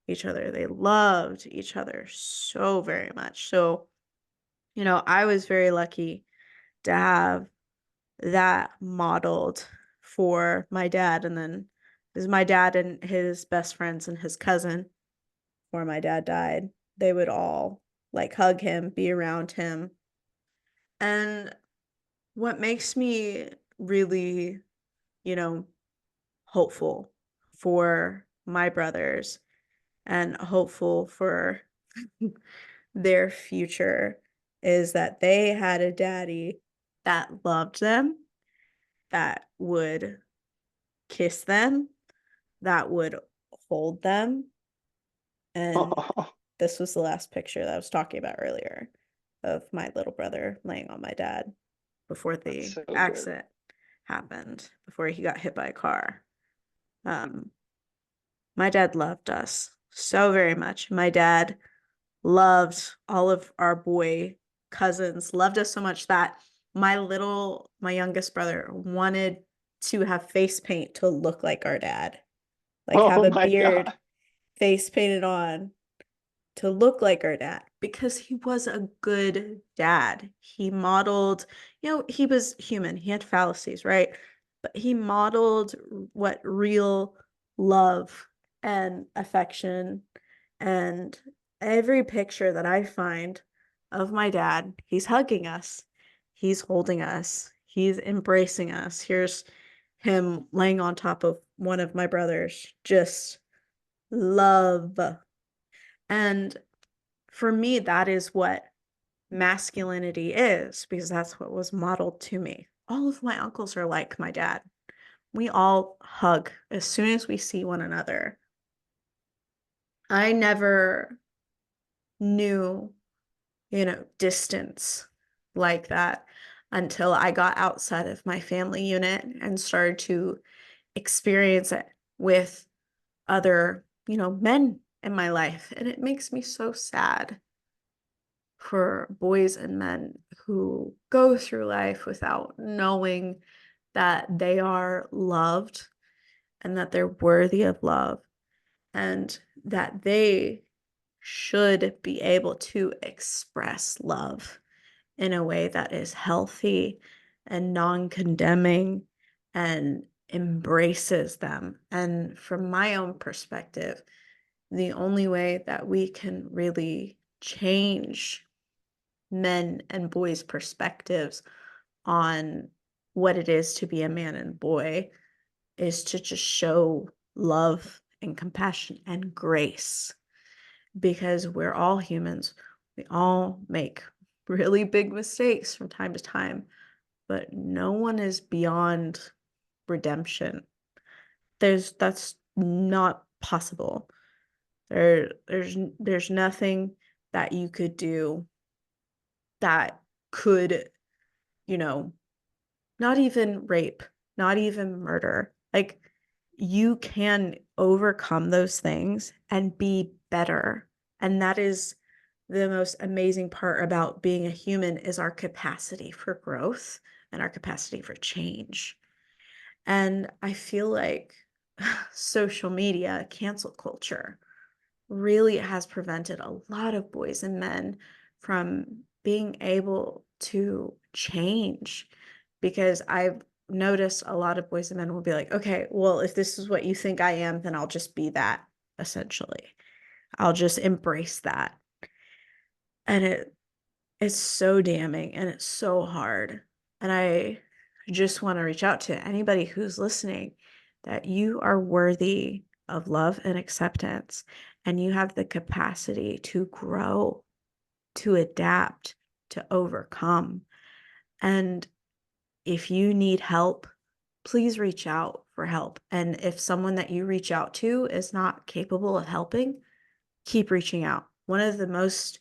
each other. They loved each other so very much. So, I was very lucky to have that modeled for my dad. And then is my dad and his best friends and his cousin, before my dad died, they would all like hug him, be around him. And what makes me really, you know, hopeful for my brothers and hopeful for their future is that they had a daddy that loved them, that would kiss them, that would hold them. And this was the last picture that I was talking about earlier of my little brother laying on my dad before That's the so good. accident happened, before he got hit by a car. Um, my dad loved us so very much. My dad loved all of our boy cousins, loved us so much that my youngest brother wanted to have face paint to look like our dad, like have Oh a my beard, God. face painted on to look like our dad, because he was a good dad. He modeled, he was human. He had fallacies, right? But he modeled what real love and affection, and every picture that I find of my dad, he's hugging us. He's holding us. He's embracing us. Here's him laying on top of one of my brothers. Just love. And for me, that is what masculinity is, because that's what was modeled to me. All of my uncles are like my dad. We all hug as soon as we see one another. I never knew, distance like that until I got outside of my family unit and started to experience it with other, men in my life. And it makes me so sad for boys and men who go through life without knowing that they are loved and that they're worthy of love, and that they should be able to express love in a way that is healthy and non-condemning and embraces them. And from my own perspective, the only way that we can really change men and boys' perspectives on what it is to be a man and boy is to just show love and compassion and grace, because we're all humans. We all make really big mistakes from time to time, but no one is beyond redemption. That's not possible. There's nothing that you could do that could, you know, not even rape, not even murder. Like, you can overcome those things and be better. And that is the most amazing part about being a human, is our capacity for growth and our capacity for change. And I feel like social media, cancel culture, really has prevented a lot of boys and men from being able to change, because I've noticed a lot of boys and men will be like, okay, well, if this is what you think I am, then I'll just be that, essentially. I'll just embrace that. And it's so damning and it's so hard. And I just want to reach out to anybody who's listening, that you are worthy of love and acceptance, and you have the capacity to grow, to adapt, to overcome. And if you need help, please reach out for help. And if someone that you reach out to is not capable of helping, keep reaching out. One of the most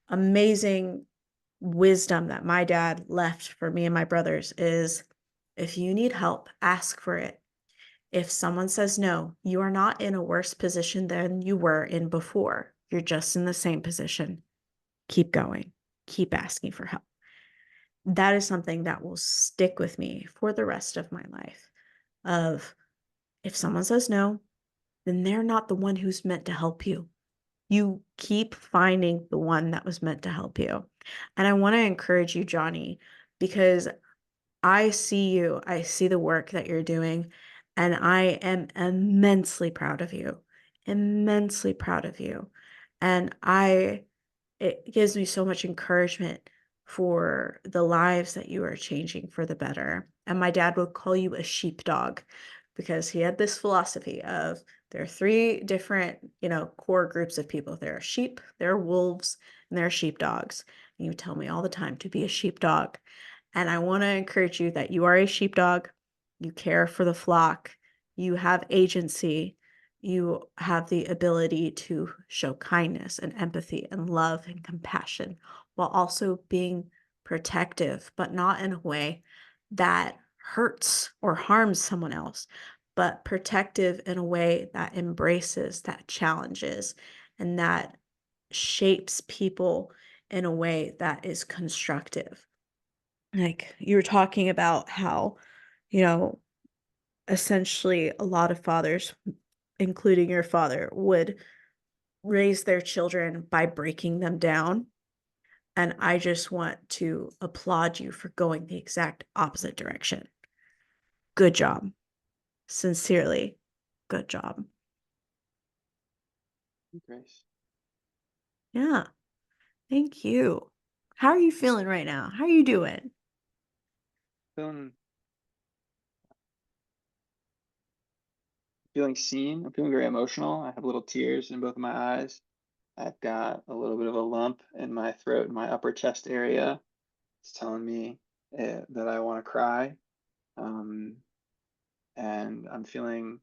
amazing wisdom that my dad left for me and my brothers is, if you need help, ask for it. If someone says no, you are not in a worse position than you were in before. You're just in the same position. Keep going. Keep asking for help. That is something that will stick with me for the rest of my life. Of, if someone says no, then they're not the one who's meant to help you. You keep finding the one that was meant to help you. And I want to encourage you, Johnny, because I see you, I see the work that you're doing, and I am immensely proud of you. Immensely proud of you. And it gives me so much encouragement for the lives that you are changing for the better. And my dad would call you a sheepdog, because he had this philosophy of, there are three different, core groups of people. There are sheep, there are wolves, and there are sheepdogs. And you tell me all the time to be a sheepdog. And I want to encourage you that you are a sheepdog. You care for the flock. You have agency. You have the ability to show kindness and empathy and love and compassion, while also being protective, but not in a way that hurts or harms someone else, but protective in a way that embraces, that challenges, and that shapes people in a way that is constructive. Like, you were talking about how, you know, essentially a lot of fathers, including your father, would raise their children by breaking them down. And I just want to applaud you for going the exact opposite direction. Good job. Sincerely, good job. Grace. Yeah. Thank you. How are you feeling right now? How are you doing? Feeling feeling seen. I'm feeling very emotional. I have little tears in both of my eyes. I've got a little bit of a lump in my throat, in my upper chest area. It's telling me that I want to cry. Um, and I'm feeling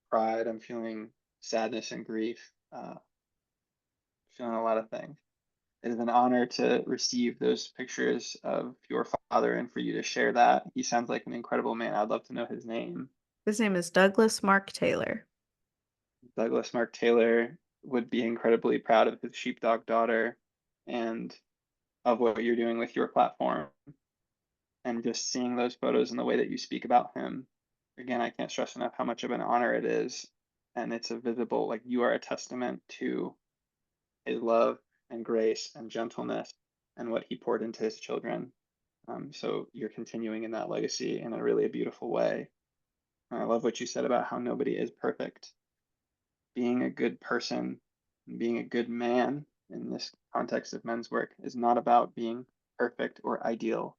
pride. I'm feeling sadness and grief. Feeling a lot of things. It is an honor to receive those pictures of your father and for you to share that. He sounds like an incredible man. I'd love to know his name. His name is Douglas Mark Taylor. Douglas Mark Taylor would be incredibly proud of his sheepdog daughter and of what you're doing with your platform. And just seeing those photos and the way that you speak about him, again, I can't stress enough how much of an honor it is. And it's a visible, like, you are a testament to his love and grace and gentleness and what he poured into his children. So you're continuing in that legacy in a really beautiful way. And I love what you said about how nobody is perfect. Being a good person, being a good man in this context of men's work is not about being perfect or ideal.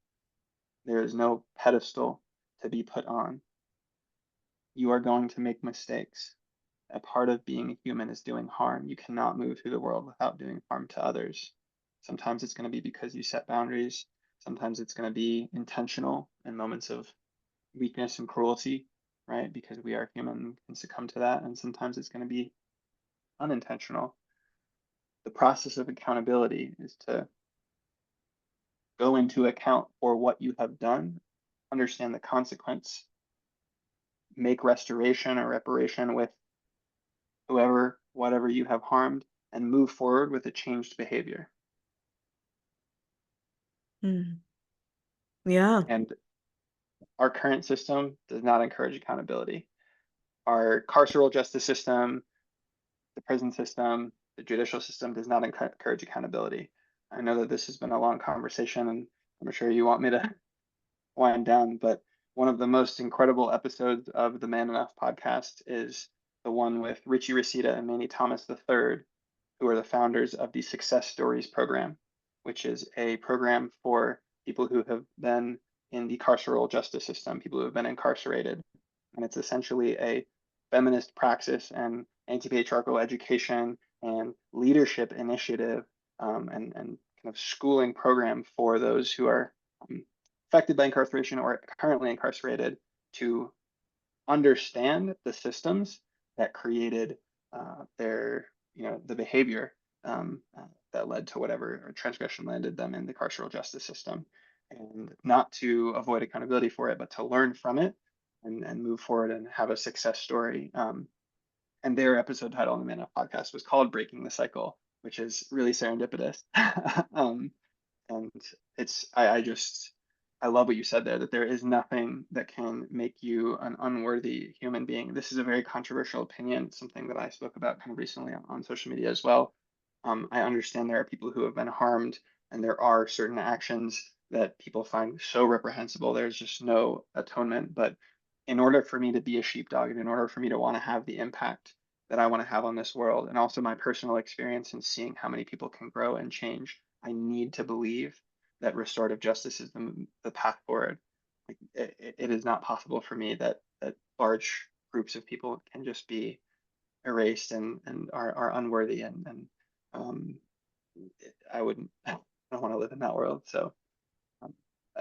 There is no pedestal to be put on. You are going to make mistakes. A part of being a human is doing harm. You cannot move through the world without doing harm to others. Sometimes it's going to be because you set boundaries. Sometimes it's going to be intentional in moments of weakness and cruelty, right? Because we are human and can succumb to that. And sometimes it's going to be unintentional. The process of accountability is to go into account for what you have done, understand the consequence, make restoration or reparation with whoever, whatever you have harmed, and move forward with a changed behavior. Mm. Yeah. And our current system does not encourage accountability. Our carceral justice system, the prison system, the judicial system does not encourage accountability. I know that this has been a long conversation, and I'm sure you want me to wind down, but one of the most incredible episodes of the Man Enough podcast is the one with Richie Reseda and Manny Thomas III, who are the founders of the Success Stories program, which is a program for people who have been in the carceral justice system, people who have been incarcerated. And it's essentially a feminist praxis and anti-patriarchal education and leadership initiative, and kind of schooling program for those who are affected by incarceration or currently incarcerated to understand the systems that created their, the behavior that led to whatever transgression landed them in the carceral justice system, and not to avoid accountability for it, but to learn from it and move forward and have a success story. And their episode title on the Man Up podcast was called Breaking the Cycle, which is really serendipitous. And I love what you said there, that there is nothing that can make you an unworthy human being. This is a very controversial opinion, something that I spoke about kind of recently on social media as well. I understand there are people who have been harmed, and there are certain actions that people find so reprehensible, there's just no atonement. But in order for me to be a sheepdog, and in order for me to want to have the impact that I want to have on this world, and also my personal experience in seeing how many people can grow and change, I need to believe that restorative justice is the path forward. Like, it is not possible for me that large groups of people can just be erased and are unworthy, and um, I wouldn't I don't want to live in that world. So um,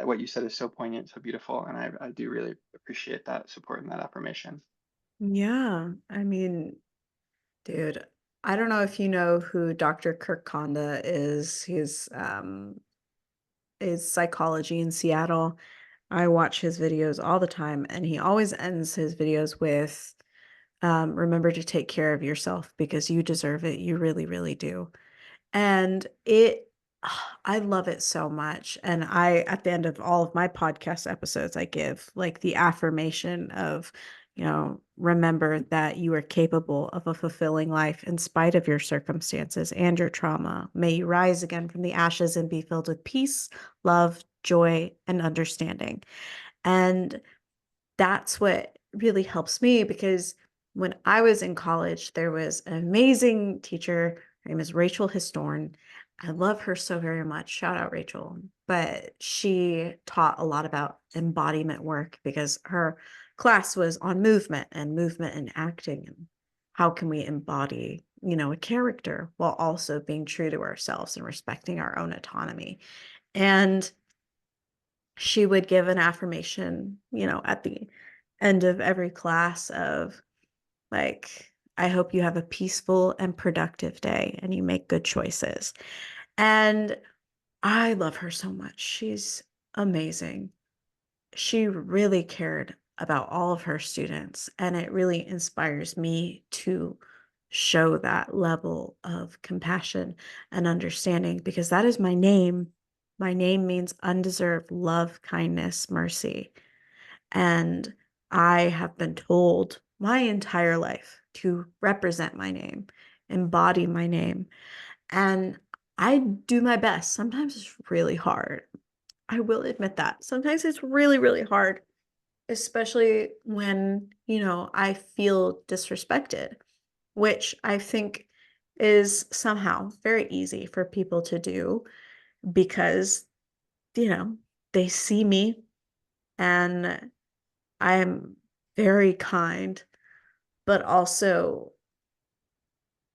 what you said is so poignant, so beautiful, and I do really appreciate that support and that affirmation. Yeah. I mean, dude, I don't know if you know who Dr. Kirk Konda is. He's is psychology in Seattle. I watch his videos all the time, and he always ends his videos with remember to take care of yourself because you deserve it. You really, really do. And I love it so much. And at the end of all of my podcast episodes, I give like the affirmation of, remember that you are capable of a fulfilling life in spite of your circumstances and your trauma. May you rise again from the ashes and be filled with peace, love, joy, and understanding. And that's what really helps me because when I was in college, there was an amazing teacher. Her name is Rachel Historn. I love her so very much. Shout out, Rachel. But she taught a lot about embodiment work because her class was on movement and acting and how can we embody, a character while also being true to ourselves and respecting our own autonomy. And she would give an affirmation, at the end of every class of like, I hope you have a peaceful and productive day and you make good choices. And I love her so much. She's amazing. She really cared about all of her students, and it really inspires me to show that level of compassion and understanding because that is my name. My name means undeserved love, kindness, mercy. And I have been told my entire life to represent my name, embody my name. And I do my best. Sometimes it's really hard. I will admit that. Sometimes it's really, really hard, especially when, I feel disrespected, which I think is somehow very easy for people to do because, you know, they see me and I am very kind, but also,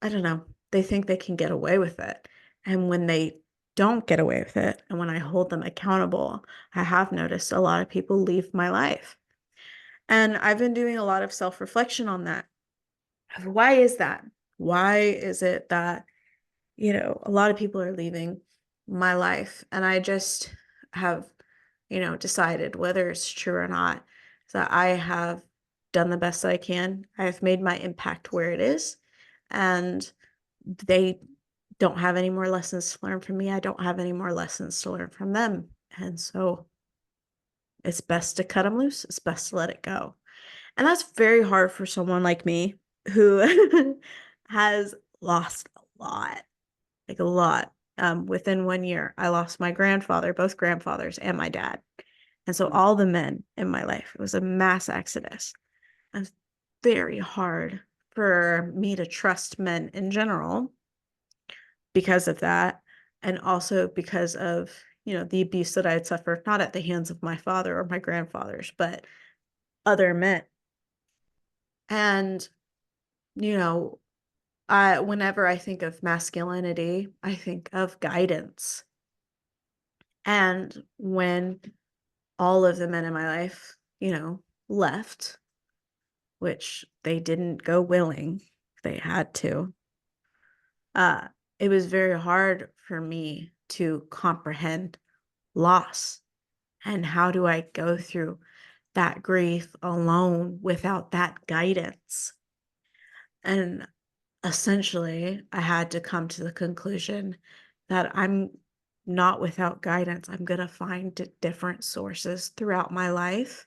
I don't know, they think they can get away with it. And when they don't get away with it, and when I hold them accountable, I have noticed a lot of people leave my life. And I've been doing a lot of self-reflection on that. Why is that? Why is it that, a lot of people are leaving my life? And I just have, decided, whether it's true or not, is that I have done the best I can. I have made my impact where it is, and they don't have any more lessons to learn from me. I don't have any more lessons to learn from them. And so it's best to cut them loose. It's best to let it go. And that's very hard for someone like me who has lost a lot, like a lot. Within 1 year, I lost my grandfather, both grandfathers, and my dad. And so all the men in my life, it was a mass exodus. And it's very hard for me to trust men in general because of that. And also because of, the abuse that I had suffered, not at the hands of my father or my grandfathers, but other men. And, you know, whenever I think of masculinity, I think of guidance. And when all of the men in my life, left, which they didn't go willing, they had to, uh, it was very hard for me to comprehend loss. And how do I go through that grief alone without that guidance? And essentially, I had to come to the conclusion that I'm not without guidance. I'm going to find different sources throughout my life.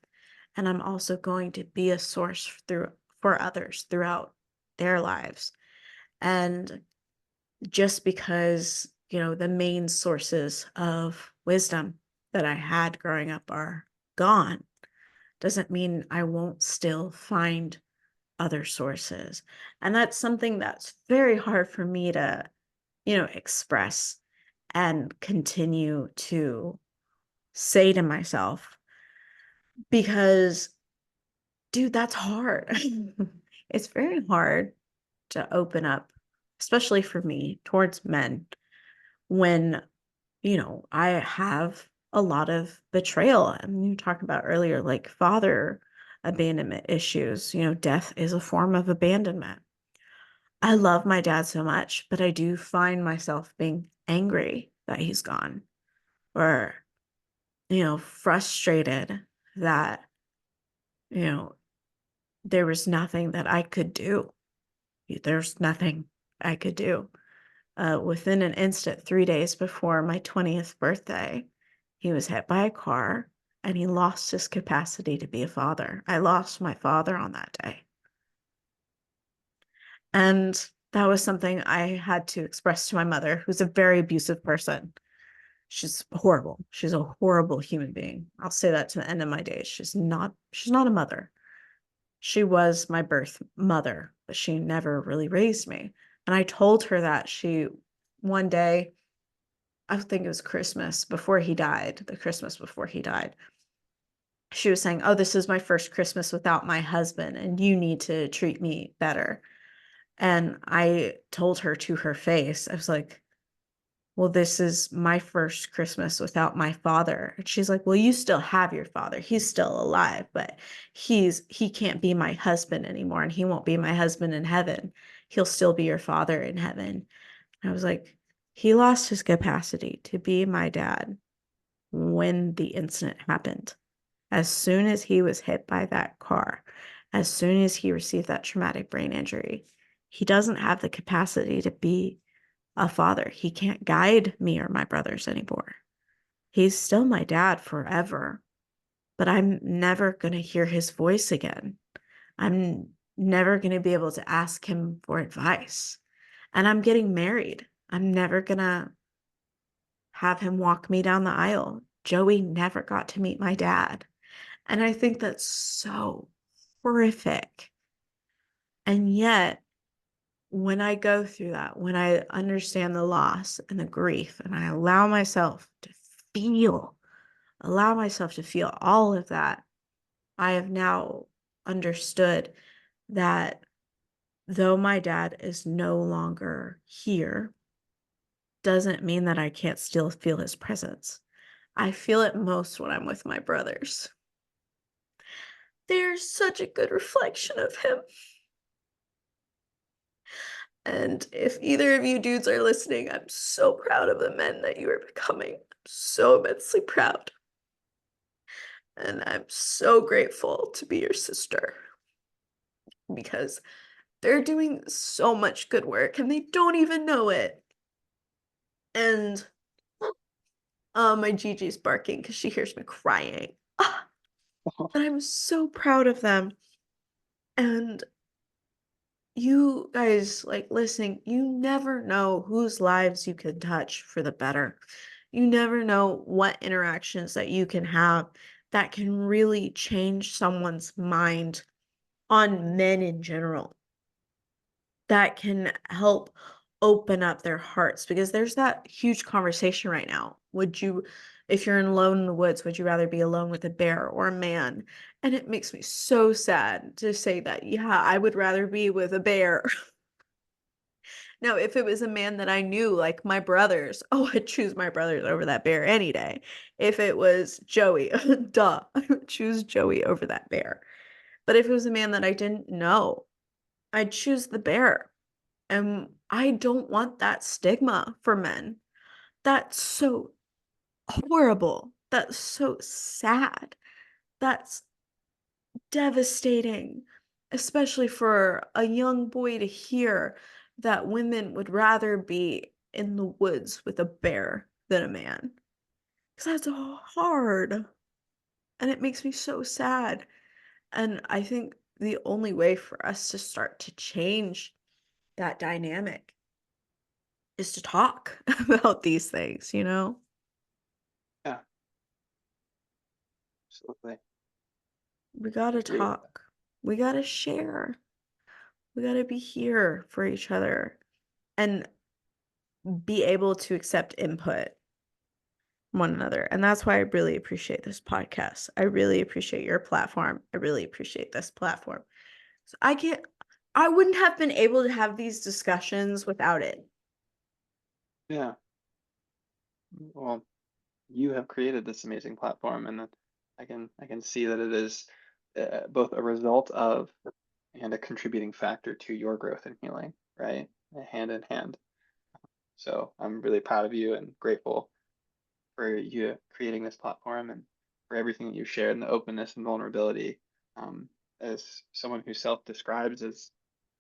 And I'm also going to be a source for others throughout their lives. And just because, the main sources of wisdom that I had growing up are gone, doesn't mean I won't still find other sources. And that's something that's very hard for me to, express and continue to say to myself because, dude, that's hard. It's very hard to open up, especially for me, towards men when, I have a lot of betrayal. And you talked about earlier, like father abandonment issues. Death is a form of abandonment. I love my dad so much, but I do find myself being angry that he's gone, or, frustrated that, you know, there was nothing that I could do. There's nothing I could do. Within an instant, 3 days before my 20th birthday, he was hit by a car and he lost his capacity to be a father. I lost my father on that day. And that was something I had to express to my mother, who's a very abusive person. She's horrible. She's a horrible human being. I'll say that to the end of my days. She's not a mother. She was my birth mother, but she never really raised me. And I told her that one day, I think it was Christmas before he died, the Christmas before he died, she was saying, "Oh, this is my first Christmas without my husband, and you need to treat me better." And I told her to her face, I was like, "Well, this is my first Christmas without my father." And she's like, "Well, you still have your father. He's still alive, but he can't be my husband anymore, and he won't be my husband in heaven. He'll still be your father in heaven." I was like, he lost his capacity to be my dad when the incident happened. As soon as he was hit by that car, as soon as he received that traumatic brain injury, he doesn't have the capacity to be a father. He can't guide me or my brothers anymore. He's still my dad forever, but I'm never going to hear his voice again. I'm never going to be able to ask him for advice. And I'm getting married. I'm never going to have him walk me down the aisle. Joey never got to meet my dad. And I think that's so horrific. And yet, when I go through that, when I understand the loss and the grief, and I allow myself to feel all of that, I have now understood that though my dad is no longer here, doesn't mean that I can't still feel his presence. I feel it most when I'm with my brothers. They're such a good reflection of him. And if either of you dudes are listening, I'm so proud of the men that you are becoming. I'm so immensely proud. And I'm so grateful to be your sister because they're doing so much good work and they don't even know it. And my Gigi's barking because she hears me crying. Ah, but I'm so proud of them. And you guys, like, listening, you never know whose lives you can touch for the better. You never know what interactions that you can have that can really change someone's mind on men in general, that can help open up their hearts because there's that huge conversation right now. Would you, if you're alone in the woods, would you rather be alone with a bear or a man? And it makes me so sad to say that, yeah, I would rather be with a bear. Now, if it was a man that I knew, like my brothers, oh, I'd choose my brothers over that bear any day. If it was Joey, duh, I would choose Joey over that bear. But if it was a man that I didn't know, I'd choose the bear. And I don't want that stigma for men. That's so horrible. That's so sad. That's devastating, especially for a young boy to hear that women would rather be in the woods with a bear than a man. Because that's hard. And it makes me so sad. And I think the only way for us to start to change that dynamic is to talk about these things, you know? Yeah, absolutely. We gotta Agree with that. talk. We gotta share. We gotta be here for each other and be able to accept input from one another. And that's why I really appreciate this podcast. I really appreciate your platform. I really appreciate this platform. So I wouldn't have been able to have these discussions without it. Yeah. Well, you have created this amazing platform, and I can see that it is both a result of and a contributing factor to your growth and healing, right? Hand in hand. So I'm really proud of you and grateful for you creating this platform and for everything that you shared and the openness and vulnerability. Um, as someone who self-describes as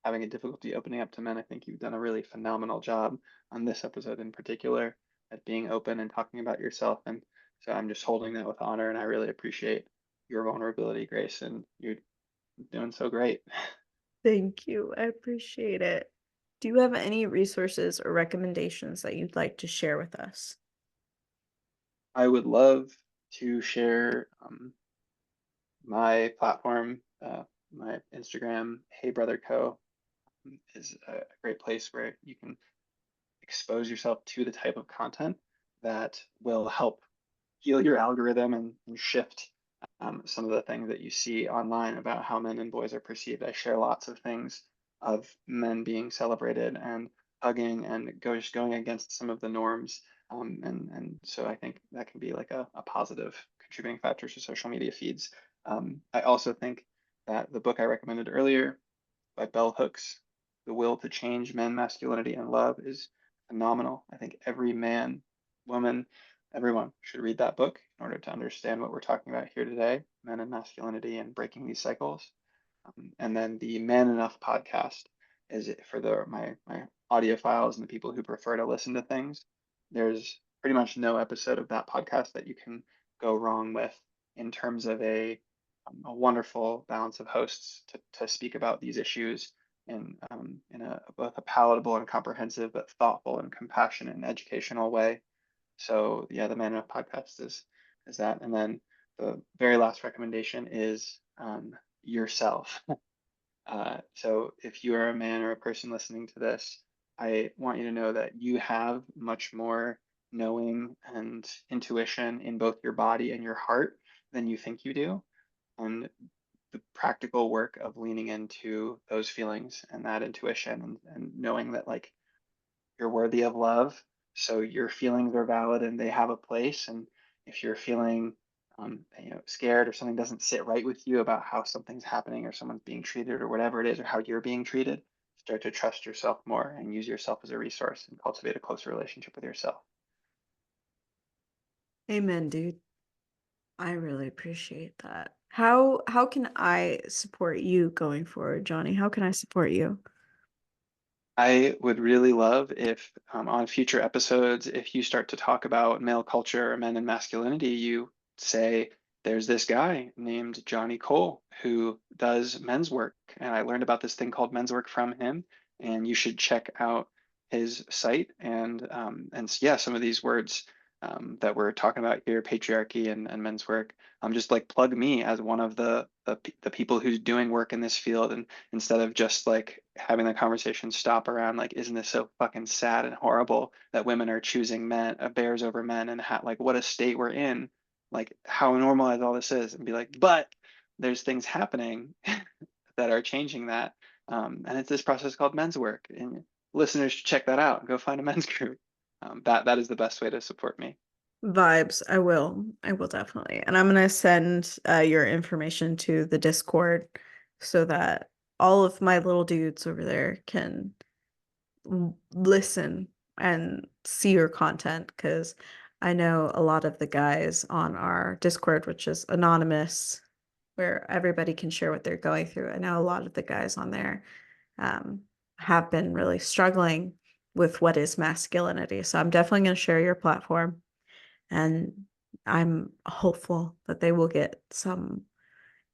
having a difficulty opening up to men, I think you've done a really phenomenal job on this episode in particular at being open and talking about yourself. And so I'm just holding that with honor, and I really appreciate your vulnerability, Grace, and you're doing so great. Thank you. I appreciate it. Do you have any resources or recommendations that you'd like to share with us? I would love to share my platform, my Instagram, Hey Brother Co. is a great place where you can expose yourself to the type of content that will help heal your algorithm and shift some of the things that you see online about how men and boys are perceived. I share lots of things of men being celebrated and hugging and just going against some of the norms. And so I think that can be like a positive contributing factor to social media feeds. I also think that the book I recommended earlier by Bell Hooks, The Will to Change Men, Masculinity, and Love is phenomenal. I think every man, woman, everyone should read that book in order to understand what we're talking about here today, men and masculinity and breaking these cycles. And then the Man Enough podcast is it for my audiophiles and the people who prefer to listen to things. There's pretty much no episode of that podcast that you can go wrong with in terms of a wonderful balance of hosts to speak about these issues in a both a palatable and comprehensive, but thoughtful and compassionate and educational way. So yeah, the Man Enough podcast is that. And then the very last recommendation is yourself. So if you are a man or a person listening to this, I want you to know that you have much more knowing and intuition in both your body and your heart than you think you do. And the practical work of leaning into those feelings and that intuition and knowing that like you're worthy of love. So your feelings are valid and they have a place. And if you're feeling, scared or something doesn't sit right with you about how something's happening or someone's being treated or whatever it is or how you're being treated, start to trust yourself more and use yourself as a resource and cultivate a closer relationship with yourself. Amen, dude. I really appreciate that. How can I support you going forward, Johnny? How can I support you? I would really love if on future episodes, if you start to talk about male culture or men and masculinity, you say, there's this guy named Johnny Cole who does men's work. And I learned about this thing called men's work from him. And you should check out his site. And yeah, some of these words that we're talking about here, patriarchy and men's work, just like plug me as one of the people who's doing work in this field. And instead of just like having the conversation stop around like, isn't this so fucking sad and horrible that women are choosing bears over men, and like what a state we're in, like how normalized all this is, and be like, but there's things happening that are changing that. And it's this process called men's work, and listeners should check that out. Go find a men's group. That is the best way to support me. Vibes. I will. I will definitely. And I'm gonna send your information to the Discord so that all of my little dudes over there can listen and see your content, because I know a lot of the guys on our Discord, which is anonymous, where everybody can share what they're going through. I know a lot of the guys on there um, have been really struggling with what is masculinity. So I'm definitely going to share your platform, and I'm hopeful that they will get some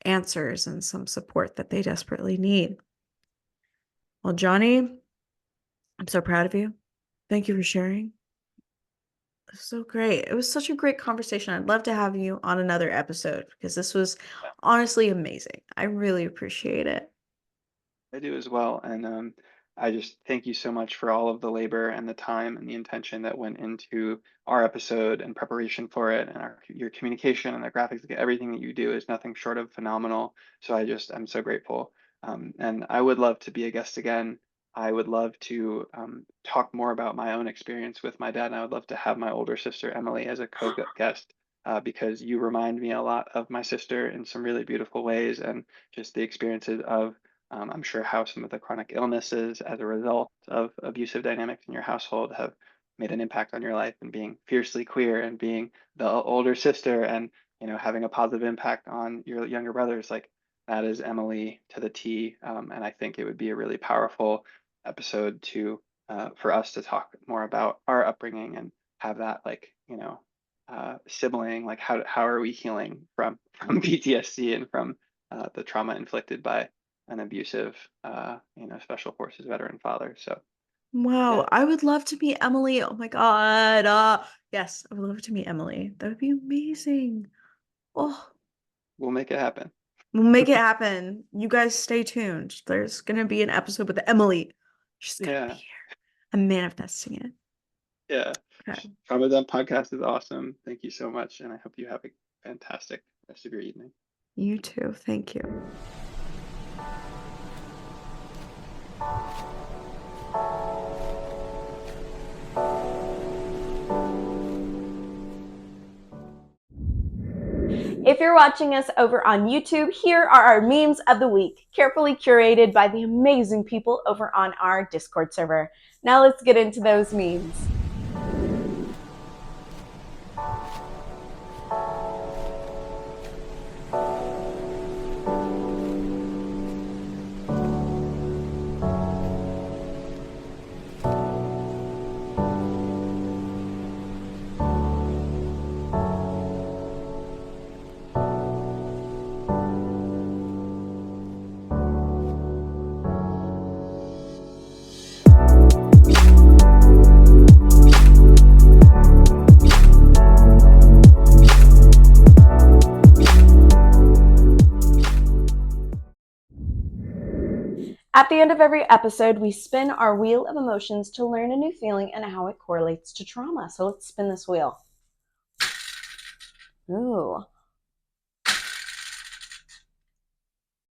answers and some support that they desperately need. Well, Johnny, I'm so proud of you. Thank you for sharing. It was so great. It was such a great conversation. I'd love to have you on another episode because this was honestly amazing. I really appreciate it. I do as well. And I just thank you so much for all of the labor and the time and the intention that went into our episode and preparation for it, and your communication and the graphics. Everything that you do is nothing short of phenomenal. So I'm so grateful. And I would love to be a guest again. I would love to talk more about my own experience with my dad. And I would love to have my older sister, Emily, as a co-guest. Because you remind me a lot of my sister in some really beautiful ways, and just the experiences of I'm sure how some of the chronic illnesses as a result of abusive dynamics in your household have made an impact on your life, and being fiercely queer and being the older sister and having a positive impact on your younger brothers, like that is Emily to the T. And I think it would be a really powerful episode to for us to talk more about our upbringing and have that like sibling, like how are we healing from PTSD and from the trauma inflicted by an abusive, special forces veteran father. So Wow, yeah, I would love to meet Emily. Oh my God. Yes, I would love to meet Emily. That would be amazing. Oh, we'll make it happen. we'll make it happen. You guys stay tuned. There's gonna be an episode with Emily. She's gonna be Yeah, here. I'm manifesting it. yeah. Okay. Trauma Dump podcast is awesome. Thank you so much, and I hope you have a fantastic rest of your evening. You too. Thank you. If you're watching us over on YouTube, here are our memes of the week, carefully curated by the amazing people over on our Discord server. Now let's get into those memes. At the end of every episode, we spin our wheel of emotions to learn a new feeling and how it correlates to trauma. So let's spin this wheel. Ooh.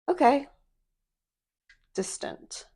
Okay. Distant.